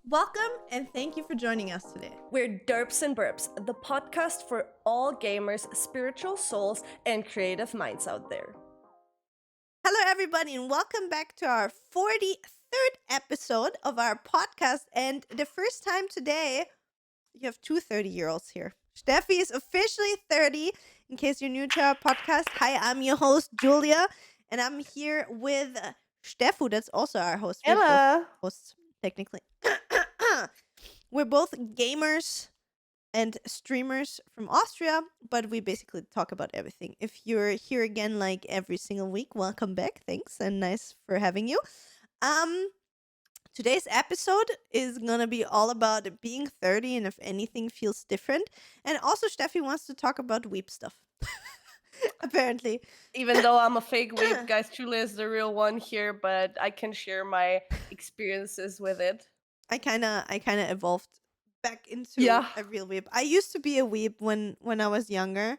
Welcome and thank you for joining us today. We're Derps and Burps, the podcast for all gamers, spiritual souls, and creative minds out there. Hello, everybody, and welcome back to our 43rd episode of our podcast. And the first time today, you have two 30-year-olds here. Steffi is officially 30, in case you're new to our podcast. Hi, I'm your host, Julia, and I'm here with Steffu, that's also our host. Hello. Hosts, technically. We're both gamers and streamers from Austria, but we basically talk about everything. If you're here again like every single week, welcome back. Thanks and nice for having you. Today's episode is gonna be all about being 30 and if anything feels different. And also Steffi wants to talk about weep stuff. Apparently. Even though I'm a fake weep, guys, Julia is the real one here, but I can share my experiences with it. I kinda evolved back into Yeah. a real weeb. I used to be a weeb when I was younger.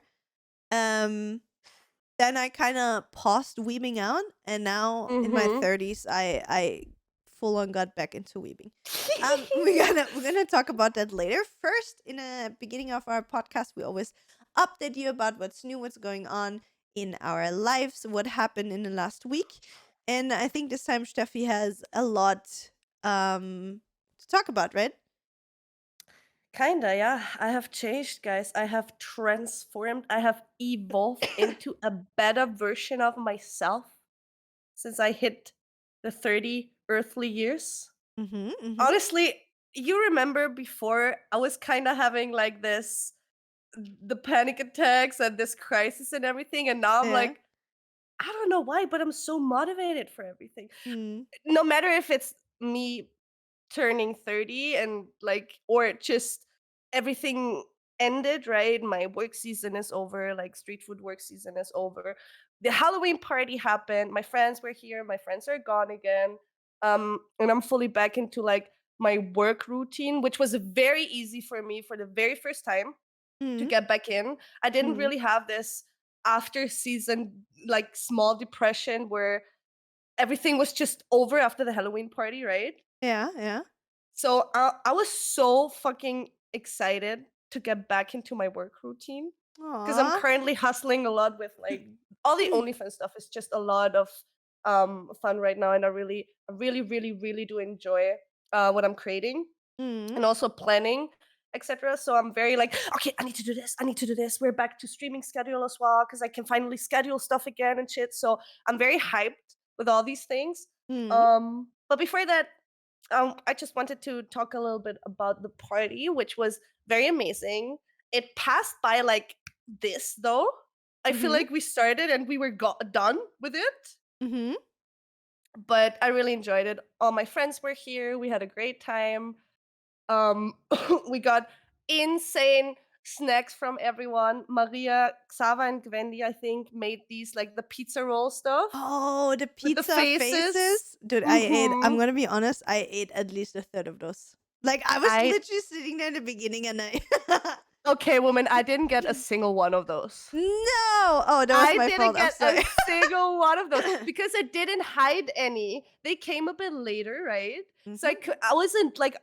Then I kinda paused weebing out, and now in my 30s, I full on got back into weebing. We're gonna talk about that later. First, in the beginning of our podcast, we always update you about what's new, what's going on in our lives, what happened in the last week, and I think this time Steffi has a lot to talk about, right? Kinda, yeah. I have changed, guys. I have transformed. I have evolved into a better version of myself since I hit the 30 earthly years. Honestly, you remember before I was kind of having like the panic attacks and this crisis and everything, and now I'm Yeah. like, I don't know why, but I'm so motivated for everything. Mm. No matter if it's me turning 30 and like, or just everything ended, right? My work season is over, like street food work season is over. The Halloween party happened. My friends were here. My friends are gone again. And I'm fully back into like my work routine, which was very easy for me for the very first time to get back in. I didn't really have this after season like small depression where everything was just over after the Halloween party, right? Yeah. So I was so fucking excited to get back into my work routine because I'm Aw. currently hustling a lot with like all the OnlyFans stuff is just a lot of fun right now, and I really do enjoy what I'm creating and also planning, etc. So I'm very like, okay, I need to do this. I need to do this. We're back to streaming schedule as well because I can finally schedule stuff again and shit. So I'm very hyped with all these things. But before that, I just wanted to talk a little bit about the party, which was very amazing. It passed by like this, though. I feel like we started and we were done with it. But I really enjoyed it. All my friends were here. We had a great time. We got insane snacks from everyone. Maria, Xava, and Gwendy, I think, made these like the pizza roll stuff. Oh, the With the pizza faces. faces. Dude, I ate. I'm Mhm. gonna be honest. I ate at least a third of those. Like I was literally sitting there in the beginning and I. Okay, woman, I didn't get a single one of those. No. Oh, that was I my didn't fault. I'm get sorry. a single one of those because I didn't hide any. They came a bit later, right? So I wasn't like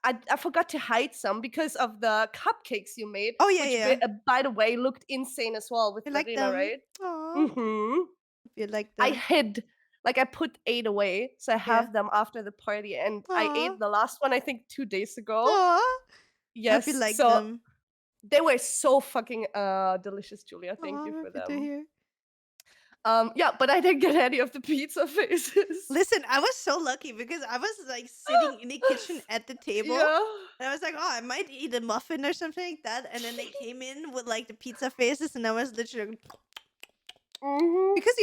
I forgot to hide some because of the cupcakes you made. Oh, yeah, which yeah. by the way looked insane as well with You like Marina, them? right? Aw. You like I them? hid, like I put 8 away, so I have them after the party, and I Aw. ate the last one I think 2 days ago. Aw. Yes, Hope you like so them. they were so fucking delicious, Julia. Thank Aw, you for happy to them. hear. Yeah, but I didn't get any of the pizza faces. Listen, I was so lucky because I was like sitting in the kitchen at the table. Yeah. And I was like, oh, I might eat a muffin or something like that. And then they came in with like the pizza faces, and I was literally because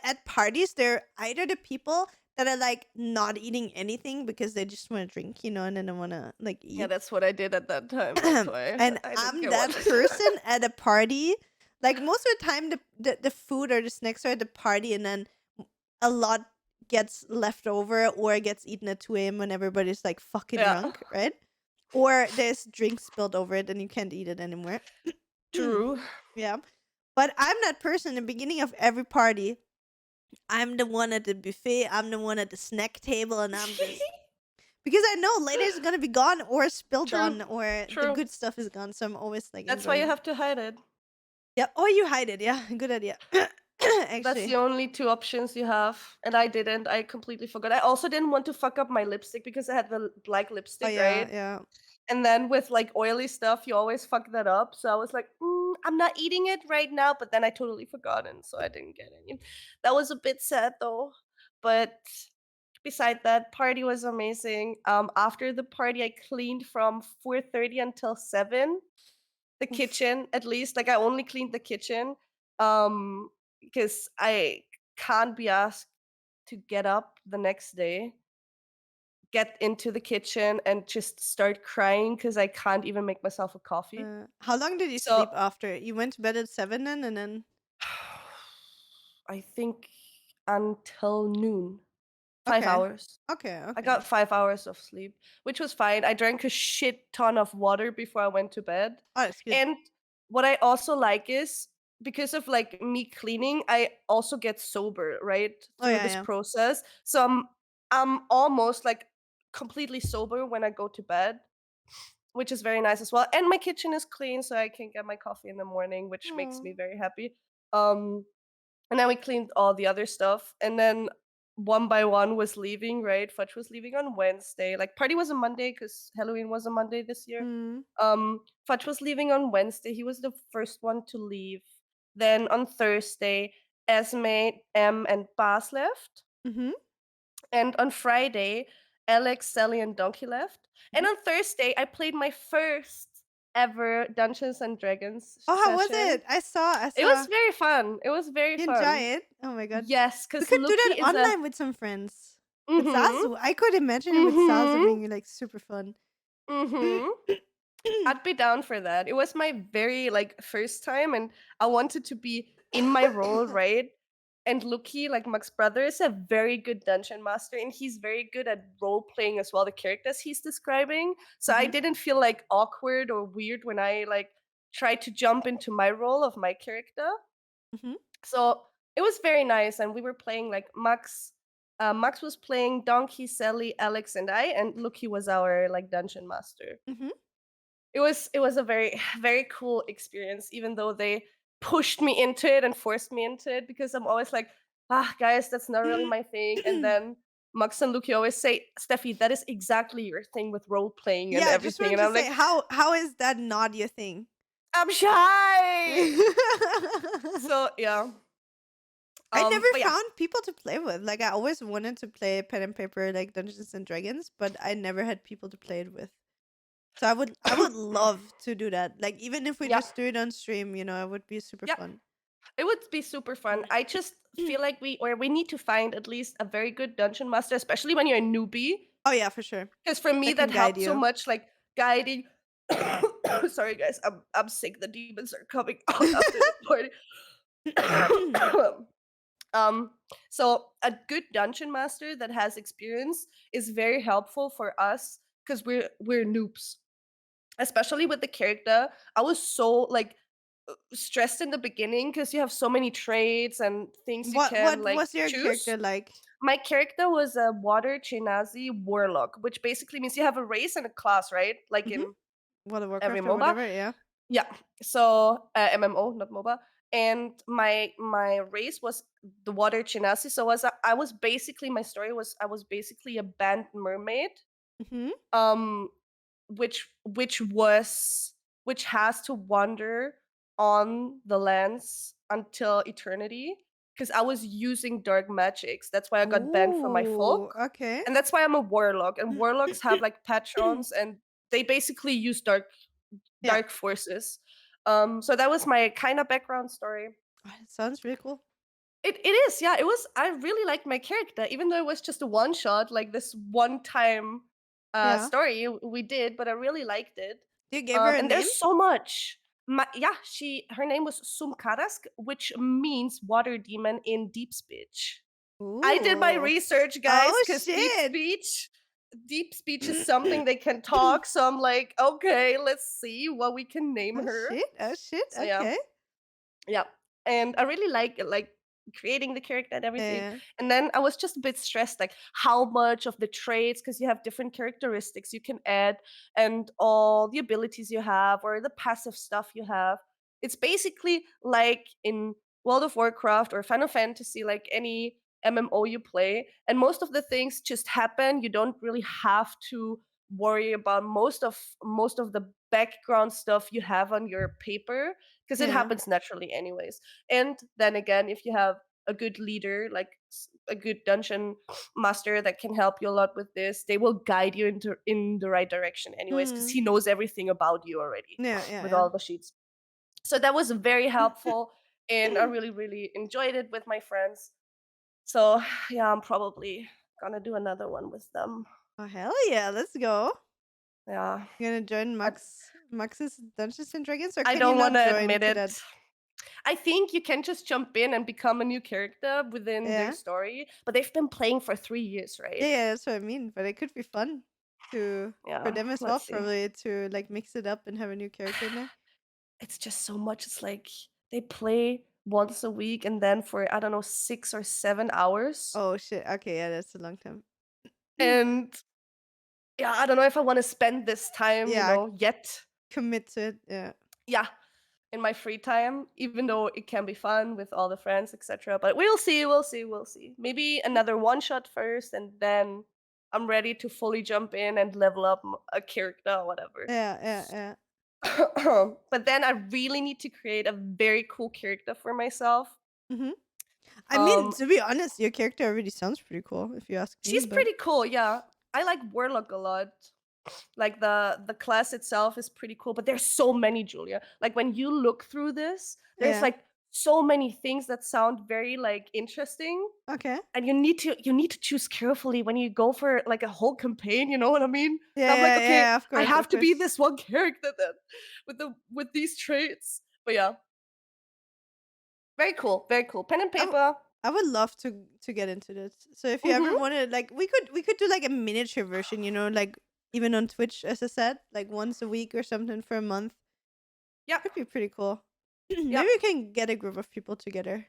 at parties they're either the people that are like not eating anything because they just want to drink, and then they want to like eat. Yeah, that's what I did at that time. That's why. And I didn't I'm get that one. person at a party. Like most of the time, the food or the snacks are at the party, and then a lot gets left over or gets eaten at 2 a.m. when everybody's like fucking drunk, right? Or there's drinks spilled over it and you can't eat it anymore. True. Yeah. But I'm that person in the beginning of every party. I'm the one at the buffet. I'm the one at the snack table, and I'm just Because I know later it's gonna be gone or spilled True. on or the True. good stuff is gone. So I'm always like That's why you enjoying. have to hide it. Yeah. Oh, you hide it. Yeah. Good idea. That's the Actually. only two options you have. And I didn't. I completely forgot. I also didn't want to fuck up my lipstick because I had the black Oh lipstick, yeah. right? Yeah. And then with like oily stuff, you always fuck that up. So I was like, I'm not eating it right now. But then I totally forgot, and so I didn't get any. That was a bit sad though. But beside that, party was amazing. After the party, I cleaned from 4:30 until 7. The Oof. kitchen, at least. Like I only cleaned the kitchen, um, because I can't be asked to get up the next day, get into the kitchen, and just start crying because I can't even make myself a coffee. How long did you So sleep after? You went to bed at 7 then, and then. I think until noon, 5 Okay. hours. Okay. I Okay. got 5 hours of sleep, which was fine. I drank a shit ton of water before I went to bed. Oh, that's good. And what I also like is because of like me cleaning, I also get sober, right? Oh Through yeah. this Yeah. process. So I'm almost like completely sober when I go to bed, which is very nice as well. And my kitchen is clean, so I can get my coffee in the morning, which makes Oh. me very happy. Um and then we cleaned all the other stuff. And then one by one was leaving, right? Fudge was leaving on Wednesday. Like party was a Monday because Halloween was a Monday this year. Mm. Fudge was leaving on Wednesday. He was the first one to leave. Then on Thursday, Esme, M, and Bas left. Mhm. And on Friday, Alex, Sally, and Donkey left. And Mhm. on Thursday, I played my first ever Dungeons and Dragons Oh, how was session. it? I saw. I It was saw. very fun. It was very You enjoy fun. it? Oh my god. Yes, We because could do that Luki is a online with some friends. With mhm, Zazu. I could imagine it with Zazu mhm, being like super fun. mhm. I'd be down for that. It was my very like first time, and I wanted to be in my role, right? And Luki, like Max brother, is a very good dungeon master, and he's very good at role playing as well, the characters he's describing. So I Mhm. didn't feel like awkward or weird when I like tried to jump into my role of my character. Mhm. So it was very nice, and we were playing like Max. Max was playing Donkey, Sally, Alex, and I, and Lucky was our like dungeon master. Mhm. It was a very very cool experience, even though they pushed me into it and forced me into it because I'm always like, guys, that's not really my thing. And then Max and Lucky always say, Steffi, that is exactly your thing with role playing and Yeah, I just everything. wanted And to I'm say like, how is that not your thing? I'm shy. So yeah. I never But yeah, found people to play with. Like I always wanted to play pen and paper like Dungeons and Dragons, but I never had people to play it with. So I would love to do that. Like even if we yeah, just do it on stream, it would be super yeah. fun. It would be super fun. I just feel like we need to find at least a very good dungeon master, especially when you're a newbie. Oh yeah, for sure. Because for me, That can that guide helped so you. much, like guiding. Sorry, guys, I'm sick. The demons are coming out after the party. um, so a good dungeon master that has experience is very helpful for us because we're noobs, especially with the character. I was so like stressed in the beginning because you have so many traits and things you What can like was your choose. character like? My character was a water Chenazi warlock, which basically means you have a race and a class, right? Like Mhm. in World of every Warcraft or MOBA. whatever, yeah. Yeah. So MMO, not MOBA. And my race was the water Chenazi. So I was basically my story was I was basically a band mermaid. Mhm. Um which has to wander on the lands until eternity because I was using dark magics. That's why I got banned from my Ooh, folk. okay. And that's why I'm a warlock. And warlocks have like patrons and they basically use Yeah. dark forces. So that was my kind of background story. Oh, it sounds really cool. It is, yeah. It was. I really liked my character, even though it was just a one shot, like this one time Yeah. story we did. But I really liked it. You gave her a And name? there's so much. Yeah, her name was Sumkarask, which means water demon in deep speech. I did my Ooh. research, guys, Oh because shit. deep speech is something they can talk. So I'm like, okay, let's see what we can name Oh her. shit. Oh shit. So yeah, Okay. yeah, and I really like it. Like creating the character and everything. Yeah. And then I was just a bit stressed, like how much of the traits, because you have different characteristics you can add, and all the abilities you have, or the passive stuff you have. It's basically like in World of Warcraft or Final Fantasy, like any MMO you play, and most of the things just happen. You don't really have to worry about most of the background stuff you have on your paper, because it Yeah. happens naturally anyways. And then again, if you have a good leader, like a good dungeon master that can help you a lot with this, they will guide you into in the right direction anyways, because Mm. he knows everything about you already Yeah, yeah, with yeah. all the sheets. So that was very helpful, and I really, really enjoyed it with my friends. So yeah, I'm probably gonna do another one with them. Oh hell yeah, let's go. Yeah. You gonna join I, Max's Dungeons and Dragons, or I can you don't not want to join admit to it. that? I think you can just jump in and become a new character within their Yeah. story, but they've been playing for 3 years, Yeah, right? yeah, that's what I mean. But it could be fun to for Yeah, them as well, let's see. probably to like mix it up and have a new character in there. It's just so much. It's like they play once a week and then for, I don't know, 6 or 7 hours. Oh shit. Okay, yeah, that's a long time. And yeah, I don't know if I want to spend this time, Yeah, yet. commit to it. Yeah. Yeah, in my free time, even though it can be fun with all the friends, etc. But we'll see, we'll see, we'll see. Maybe another one shot first, and then I'm ready to fully jump in and level up a character or whatever. Yeah, yeah, yeah. But then I really need to create a very cool character for myself. Mhm. I mean, Um, to be honest, your character already sounds pretty cool if you ask me, she's but pretty cool, yeah. I like Warlock a lot. Like the class itself is pretty cool, but there's so many, Julia. Like when you look through this, there's yeah. like so many things that sound very like interesting, Okay. and you need to choose carefully when you go for like a whole campaign, you know what I mean? Yeah, So I'm like, yeah, okay, yeah, of I course, have of to be course. this one character then with these traits. But yeah, very cool, very cool. Pen and I w- paper. I would love to get into this. So if you ever Mhm. wanted, like, we could do like a miniature version, like even on Twitch, as I said, like once a week or something for a month. Yeah. Could be pretty cool. Yeah. Maybe we can get a group of people together.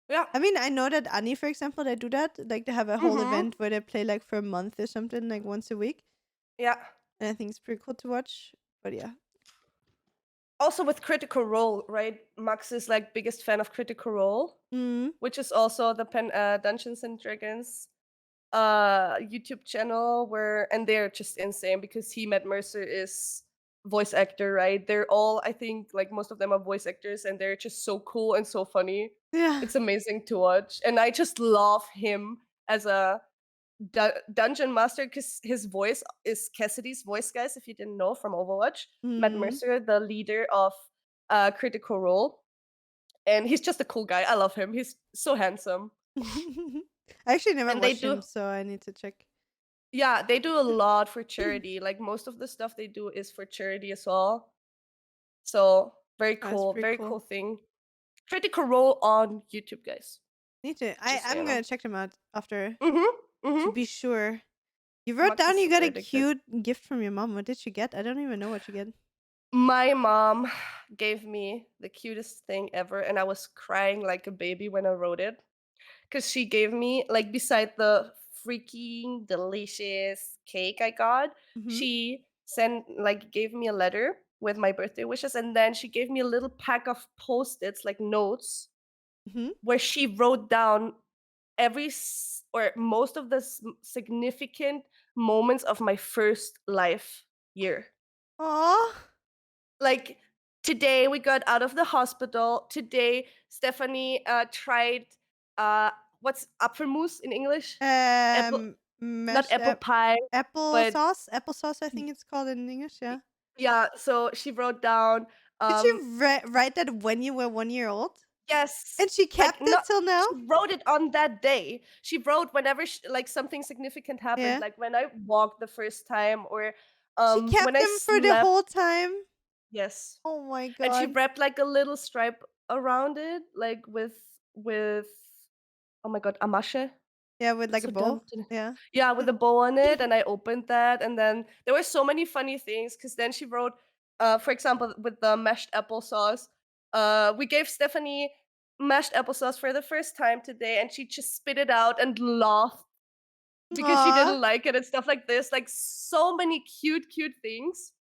Yeah. I mean, I know that Annie, for example, they do that. Like they have a whole Mhm. event where they play like for a month or something, like once a week, Yeah. and I think it's pretty cool to watch. But yeah. Also with Critical Role, right? Max is like biggest fan of Critical Role, Mm. which is also the Dungeons and Dragons YouTube channel, and they're just insane because he Matt Mercer is voice actor, right? They're all, I think, like most of them are voice actors, and they're just so cool and so funny. Yeah. It's amazing to watch, and I just love him as a dungeon master, because his voice is Cassidy's voice, guys. If you didn't know, from Overwatch, Matt Mm. Mercer, the leader of Critical Role, and he's just a cool guy. I love him. He's so handsome, I actually never and they watched do. him, so I need to check. Yeah, they do a lot for charity. Like most of the stuff they do is for charity as well. So That's pretty very cool. cool thing. Critical Role on YouTube, guys. Need to. Just so I'm you know. gonna check them out after Mhm. to Mhm. be sure. You wrote Max is down you got super a addicted. cute gift from your mom. What did she get? I don't even know what she get. My mom gave me the cutest thing ever, and I was crying like a baby when I wrote it. Because she gave me, like, beside the freaking delicious cake I got, Mhm. she gave me a letter with my birthday wishes, and then she gave me a little pack of Post-its, like notes, Mhm. where she wrote down or most of the significant moments of my first life year. Aw. Like, today we got out of the hospital. Today Stephanie tried what's apfelmus in English? Apple, not Mashed apple pie, but applesauce. Applesauce, I y- think it's called in English. y- Yeah. yeah. So she wrote down, Did you um write that when you were 1 year old? yes, And she like, kept it not, till now? she wrote it on that day. She wrote whenever like something significant happened, Yeah. like when I walked the first time, or She when kept I them for the slept. whole time? Yes. Oh my And she god. wrapped like a little stripe around it, like with oh my god, amashe? Yeah, with like a So dumb. bow. Yeah. Yeah, with a bow on it, and I opened that, and then there were so many funny things, because then she wrote, for example, with the mashed applesauce, we gave Stephanie mashed applesauce for the first time today, and she just spit it out and laughed because she Aw. didn't like it and stuff like this. Like so many cute, cute things.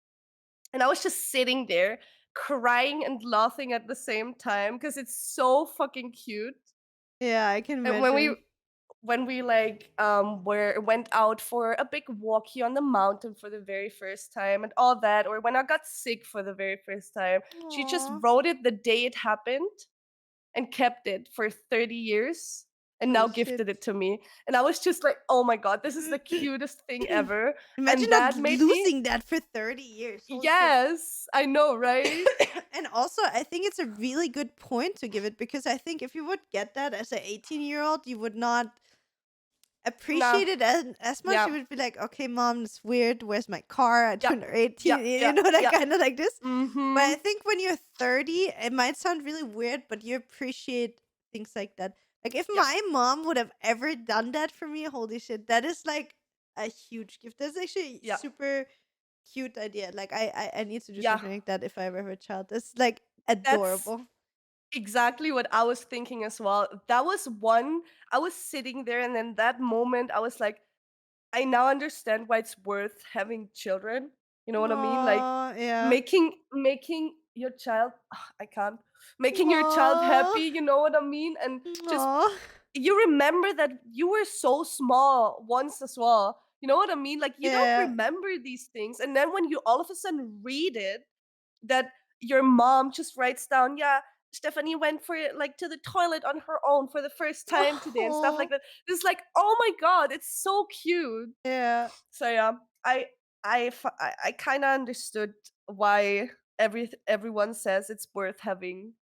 And I was just sitting there crying and laughing at the same time because it's so fucking cute. Yeah, I can And when we imagine. when we like went out for a big walk here on the mountain for the very first time and all that, or when I got sick for the very first time, she just Aw. wrote it the day it happened and kept it for 30 years and now Holy gifted shit. it to me. And I was just like, oh my god, this is the cutest thing ever. Imagine And not that made me, losing that for 30 years. Holy shit. yes, I know, right? And also, I think it's a really good point to give it because I think if you would get that as an 18-year-old, you would not Nah, appreciate it as much. yeah, You would be like, okay, mom, it's weird. Where's my car? I yeah, turned yeah, 18, yeah, that yeah. kind of like this. But I Mm-hmm. think when you're 30, it might sound really weird, but you appreciate things like that. Like, if Yeah, my mom would have ever done that for me, holy shit, that is like a huge gift. That's actually yeah, super cute idea. Like, I need to do yeah. something like that if I ever have a child. That's like That's adorable. exactly what I was thinking as well. That was one, I was sitting there, and in that moment, I was like, I now understand why it's worth having children. You know what I mean? Like Oh, yeah. making your child I can't making your child Oh, happy, you know what I mean? And just oh, you remember that you were so small once as well. You know what I mean? Like you don't yeah. remember these things. And then when you all of a sudden read it, that your mom just writes down, yeah, Stephanie went for it like to the toilet on her own for the first time today and stuff like Oh, that. It's like, oh my god, it's so cute. yeah, So yeah, I kind of understood why everyone says it's worth having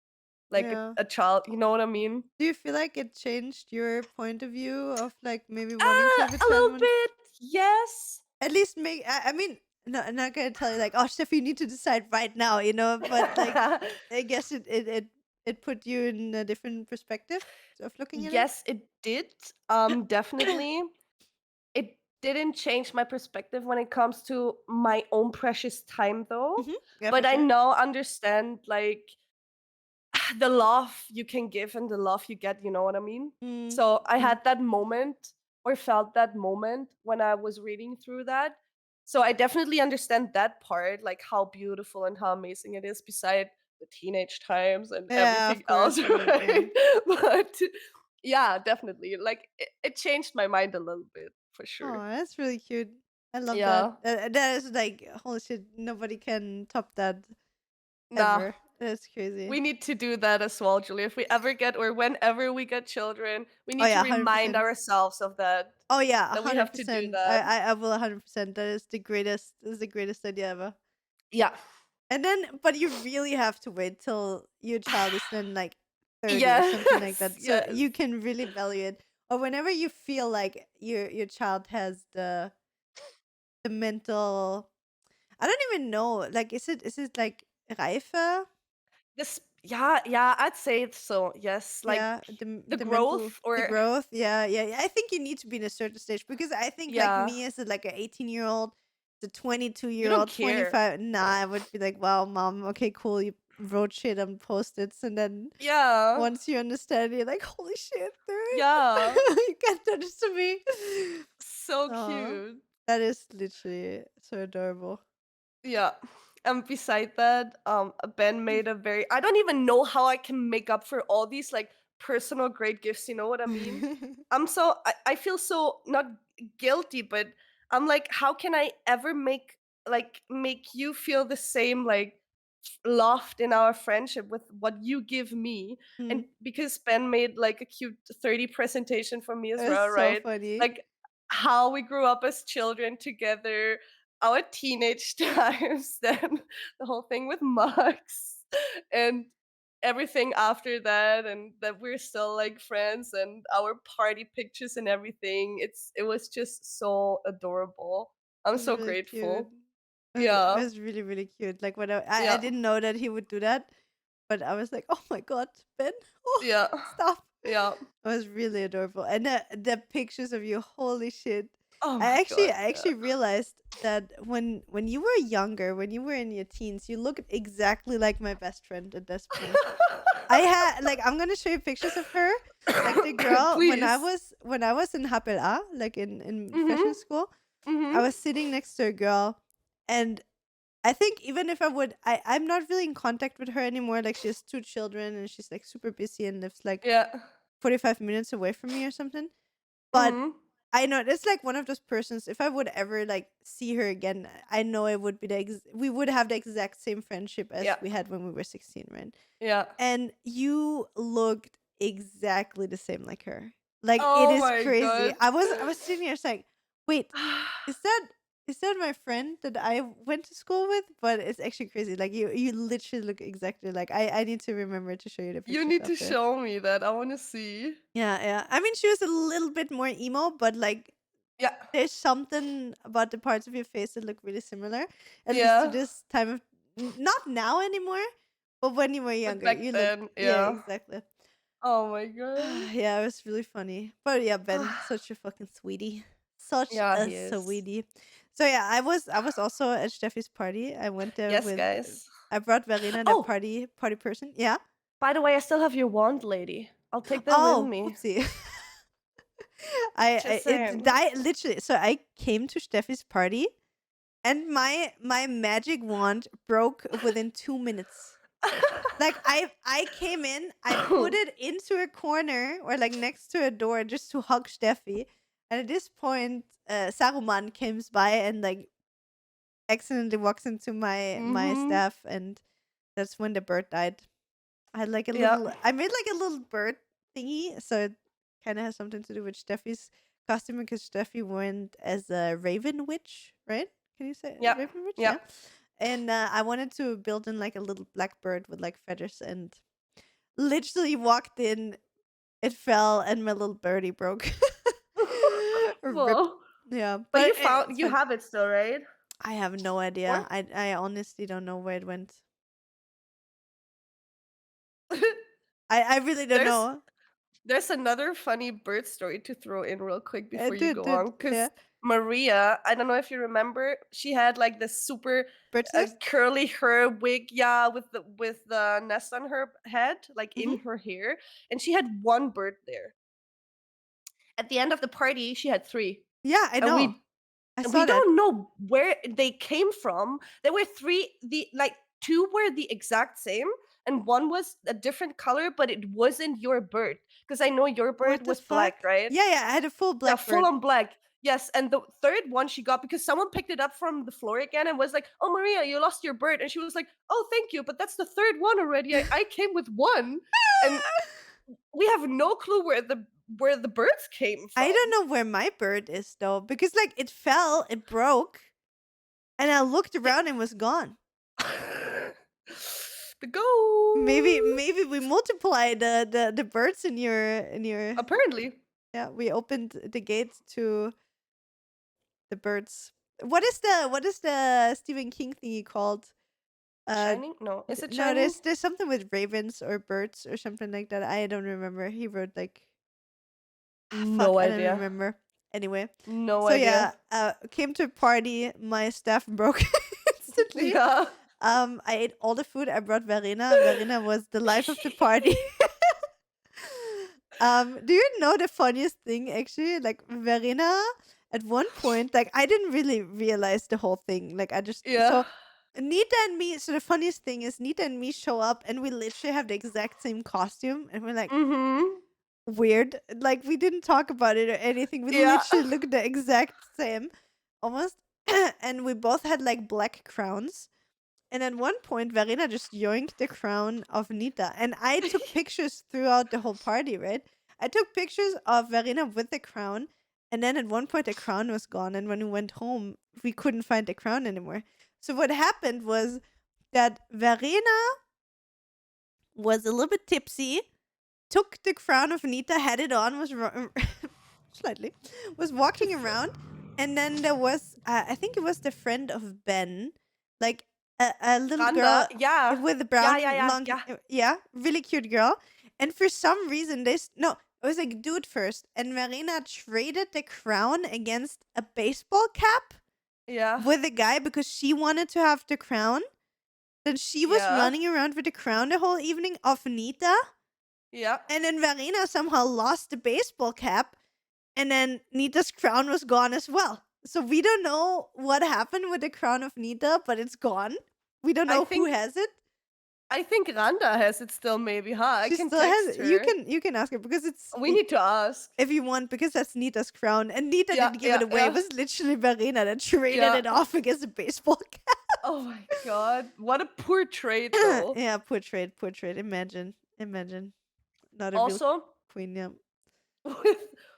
like yeah. a child. You know what I mean? Do you feel like it changed your point of view of like maybe wanting to have a A child? little bit, yes. At least make. I mean, no, I'm not gonna tell you like, oh, Steph, you need to decide right now, But like, I guess it put you in a different perspective of looking at it. Yes, it did. Definitely. It didn't change my perspective when it comes to my own precious time though. Yeah, for But I sure. now understand like the love you can give and the love you get, you know what I mean? Mm. So I Mm. had that moment or felt that moment when I was reading through that. So I definitely understand that part, like how beautiful and how amazing it is beside the teenage times and Yeah, everything of else, course. I mean, yeah. right? But yeah, definitely. Like it changed my mind a little bit for sure. Oh, that's really cute. I love that. Yeah. That is like holy shit. Nobody can top that Nah. ever. That's crazy. We need to do that as well, Julia. If we ever get or whenever we get children, we Oh need to yeah, remind 100%. ourselves of that. Oh yeah, That we have to do 100%. that. I will 100%. That is the greatest. Is the greatest idea ever. Yeah. And then, but you really have to wait till your child is then like 30 or something like Yes. that, so Yes. you can really value it. Or whenever you feel like your child has the mental. I don't even know. Like, is it like reife? This yeah, yeah, I'd say it's so. Yes. Like Yeah, the the mental growth the or growth. Yeah, yeah, yeah. I think you need to be in a certain stage because I think like yeah, me as like an 18-year-old, the twenty-two you year don't old, care. 25. Nah, I would be like, wow, mom. Okay, cool. You wrote shit on post-its, and then Yeah. once you understand, you're like, holy shit, dude, Yeah. you can't do this to me. So Oh, cute. that is literally so adorable. Yeah. And beside that, Ben made a very I don't even know how I can make up for all these like personal great gifts, you know what I mean? I feel so not guilty, but I'm like, how can I ever make you feel the same like loft in our friendship with what you give me? And Mm, because Ben made like a cute 30 presentation for me as that's well, so right? funny. Like how we grew up as children together, our teenage times, then the whole thing with Max, and everything after that, and that we're still like friends, and our party pictures and everything. It was just so adorable. I'm That's so really cute. grateful. It Yeah, was really, really cute. Like when I yeah, didn't know that he would do that, but I was like, oh my god, Ben, oh yeah, stop. yeah. It was really adorable, and the pictures of you, holy shit. Oh I my actually god, I yeah. actually realized that when you were younger, when you were in your teens, you looked exactly like my best friend at this point. I had like I'm gonna show you pictures of her. Like the girl Please. when I was in HPLA, like in fashion Mhm. school, I Mhm. was sitting next to a girl, and I think even if I'm not really in contact with her anymore. Like she has two children and she's like super busy and lives like Yeah. 45 minutes away from me or something. But Mhm. I know it's like one of those persons. If I would ever like see her again, I know it would be we would have the exact same friendship as Yeah. we had when we were 16, right? Yeah. And you looked exactly the same like her. Like it Oh is my crazy. god. I was sitting here saying, wait, is that my friend that I went to school with? But it's actually crazy. Like you literally look exactly like I need to remember to show you the You pictures need of to her. show me that. I want to see. Yeah, yeah. I mean she was a little bit more emo, but like Yeah. there's something about the parts of your face that look really similar, at least to Yeah. this time of not now anymore, but when you were But younger, back you look then, yeah, yeah. exactly. Oh my god. Yeah, it was really funny. But yeah, Ben, such a fucking sweetie. Such Yeah, a he is. sweetie. So yeah, I was also at Steffi's party. I went there Yes, with guys. I brought Verena, the Oh, party person. Yeah. by the way, I still have your wand, lady. I'll take that with Oh, me. whoopsie. I Just it saying. died literally. So I came to Steffi's party and my magic wand broke within 2 minutes. Like I came in, I put it into a corner or like next to a door just to hug Steffi. And at this point, Saruman comes by and like accidentally walks into my Mhm. staff, and that's when the bird died. I had like a Yeah. little I made like a little bird thingy, so it kinda has something to do with Steffi's costume because Steffi went as a raven witch, right? Can you say Yeah. raven witch? Yeah. Yeah. And I wanted to build in like a little black bird with like feathers, and literally walked in, it fell, and my little birdie broke. Rip. Well, Yeah, but but it's you fine. have it still, right? I have no Or idea. I honestly don't know where it went. I really don't there's know. There's another funny bird story to throw in real quick before you Dude, go on, yeah. because Maria, I don't know if you remember, she had like this super Bird's nest. curly hair wig, yeah, with the nest on her head, like in Hmm. her hair, and she had one bird there. At the end of the party, she had three, Yeah, I and know. we I we saw that. don't know where they came from. There were three, the like two were the exact same, and one was a different color, but it wasn't your bird. Because I know your What bird the was fuck? black, right? Yeah, yeah. I had a full Yeah, full blackbird. on black. Yes, and the third one she got because someone picked it up from the floor again and was like, "Oh, Maria, you lost your bird," and she was like, "Oh, thank you, but that's the third one already. I came with one," and we have no clue where the birds came I don't from. know where my bird is though, because like it fell, it broke, and I looked They- around and was gone. the ghost. Maybe we multiply the birds in your Apparently, yeah, we opened the gate to the birds. What is the Stephen King thingy called? The Uh Shining? No, is it no, Shining? there's something with ravens or birds or something like that. I don't remember. He wrote like fuck, No I don't idea. remember. Anyway, No so idea. yeah, came to a party. My staff broke instantly. Yeah. I ate all the food. I brought Verena. Verena was the life of the party. Do you know the funniest thing actually? Like Verena, at one point, like I didn't really realize the whole thing. Like I just Yeah. so Nita and me. So the funniest thing is Nita and me show up, and we literally have the exact same costume, and we're like Mhm. weird. Like we didn't talk about it or anything. We Yeah. literally look the exact same, almost. And we both had like black crowns. And at one point, Verena just yoinked the crown of Nita. And I took pictures throughout the whole party, right? I took pictures of Verena with the crown. And then at one point, the crown was gone. And when we went home, we couldn't find the crown anymore. So what happened was that Verena was a little bit tipsy, took the crown of Nita, had it on, slightly, was walking around. And then there was, I think it was the friend of Ben, like a little Randa, girl yeah. with Yeah, brown yeah, yeah, long, yeah. yeah, really cute girl. And for some reason, no, it was like dude first, and Verena traded the crown against a baseball cap Yeah. with a guy because she wanted to have the crown. Then she was Yeah. running around with the crown the whole evening of Nita. Yeah. And then Verena somehow lost the baseball cap. And then Nita's crown was gone as well. So we don't know what happened with the crown of Nita, but it's gone. We don't I know who think has it. I think Randa has it still, maybe, huh? I She can still has text it. her. You can ask her because We need to ask. if you want, because that's Nita's crown. And Nita Yeah, didn't give it yeah, away. yeah. It was literally Verena that traded Yeah. it off against a baseball cap. Oh my god. What a poor trade, though. Yeah, poor trade. Imagine. Not a real Also, queen, yeah.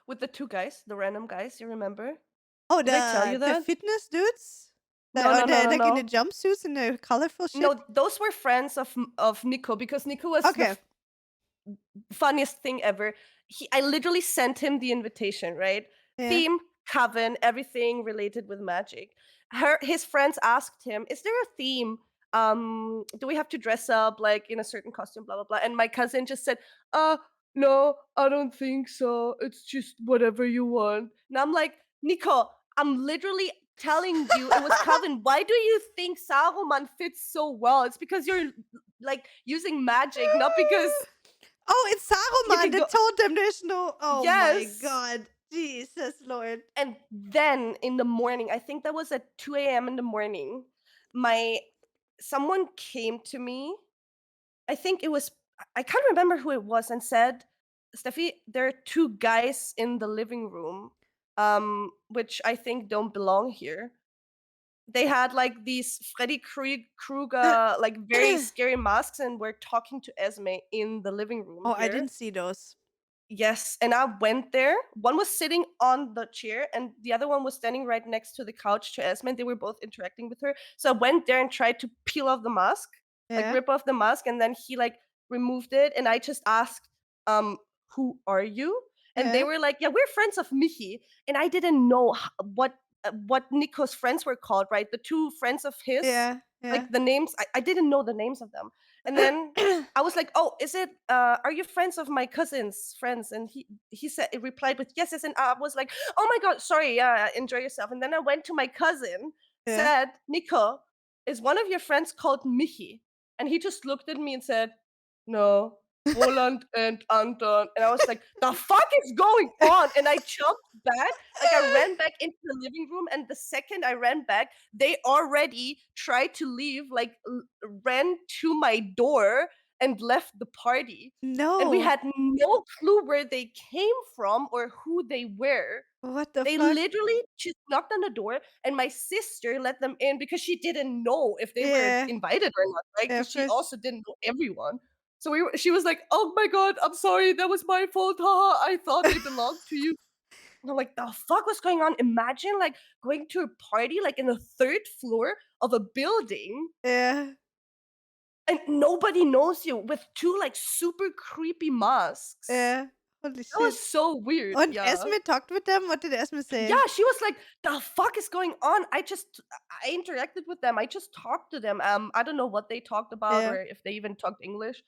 with the two guys, the random guys, you remember? Oh, Did I tell you the that? fitness dudes? No, no, no, no, Like in the no. jumpsuits and the colorful shit? No, those were friends of Nico, because Nico was Okay. the funniest thing ever. I literally sent him the invitation, right? Yeah. Theme, coven, everything related with magic. His friends asked him, "Is there a theme? Do we have to dress up like in a certain costume, blah blah blah?" And my cousin just said, no, I don't think so. It's just whatever you want." And I'm like, "Nico, I'm literally telling you it was coven. Why do you think Saruman fits so well? It's because you're like using magic, not because Oh, it's you Saruman can go." that told them there's no. Oh my Yes. god. Jesus Lord. And then in the morning, I think that was at 2 a.m. in the morning, someone came to me. I think it was, I can't remember who it was, and said, "Steffi, there are two guys in the living room, which I think don't belong here." They had like these Freddy Krueger, like very scary masks, and were talking to Esme in the living room Oh, here. I didn't see those. Yes, and I went there. One was sitting on the chair, and the other one was standing right next to the couch to Esme. They were both interacting with her. So I went there and tried to peel off the mask, like Yeah. rip off the mask, and then he like removed it. And I just asked, "Who are you?" And they Yeah. were like, "Yeah, we're friends of Michi." And I didn't know what Nico's friends were called, right? The two friends of his, Yeah. like the names. I didn't know the names of them. And then I was like, "Oh, is it? Are you friends of my cousin's friends?" And he said, it replied with yes, yes. And I was like, "Oh my god, sorry, yeah, enjoy yourself." And then I went to my cousin, Yeah. said, "Nico, is one of your friends called Michi?" And he just looked at me and said, "No, Roland and Anton." And I was like, "The fuck is going on?" And I jumped back, like I ran back into the living room, and the second I ran back, they already tried to leave, like ran to my door and left the party. And we No. had no clue where they came from or who they were. What the They fuck? literally just knocked on the door, and my sister let them in because she didn't know if they were Yeah. invited or not, right? Yeah, Because of she course. also didn't know everyone. So she was like, "Oh my god, I'm sorry, that was my fault. Haha, I thought they belonged to you." And I'm like, "The fuck was going on?" Imagine like going to a party like in the third floor of a building, Yeah. and nobody knows you, with two like super creepy masks. Yeah. Holy That was shit. so weird. And Yeah. Esme talked with them? What did Esme say? Yeah, she was like, "The fuck is going on?" I interacted with them. I just talked to them. I don't know what they talked about, Yeah. or if they even talked English.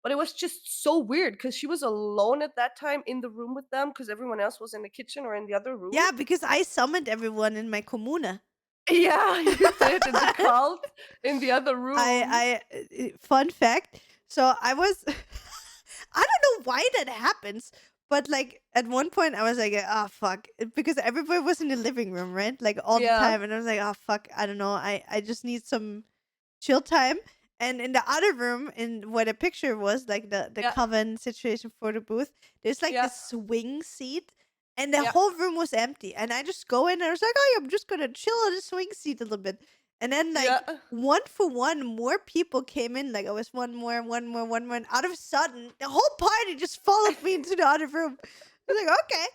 But it was just so weird because she was alone at that time in the room with them, because everyone else was in the kitchen or in the other room. Yeah, because I summoned everyone in my Kommune. Yeah, you did, in the cult in the other room. Fun fact. So I was, I don't know why that happens, but like at one point I was like, oh fuck, because everybody was in the living room, right? Like all the Yeah. time, and I was like, oh fuck, I don't know, I just need some chill time. And in the other room, in where the picture was, like the Yeah. coven situation for the booth, there's like Yeah. this swing seat, and the Yeah. whole room was empty. And I just go in, and I was like, oh, yeah, I'm just gonna chill on the swing seat a little bit. And then like Yeah. one for one, more people came in. Like I was one more, and out of a sudden, the whole party just followed me into the other room. I was like, okay.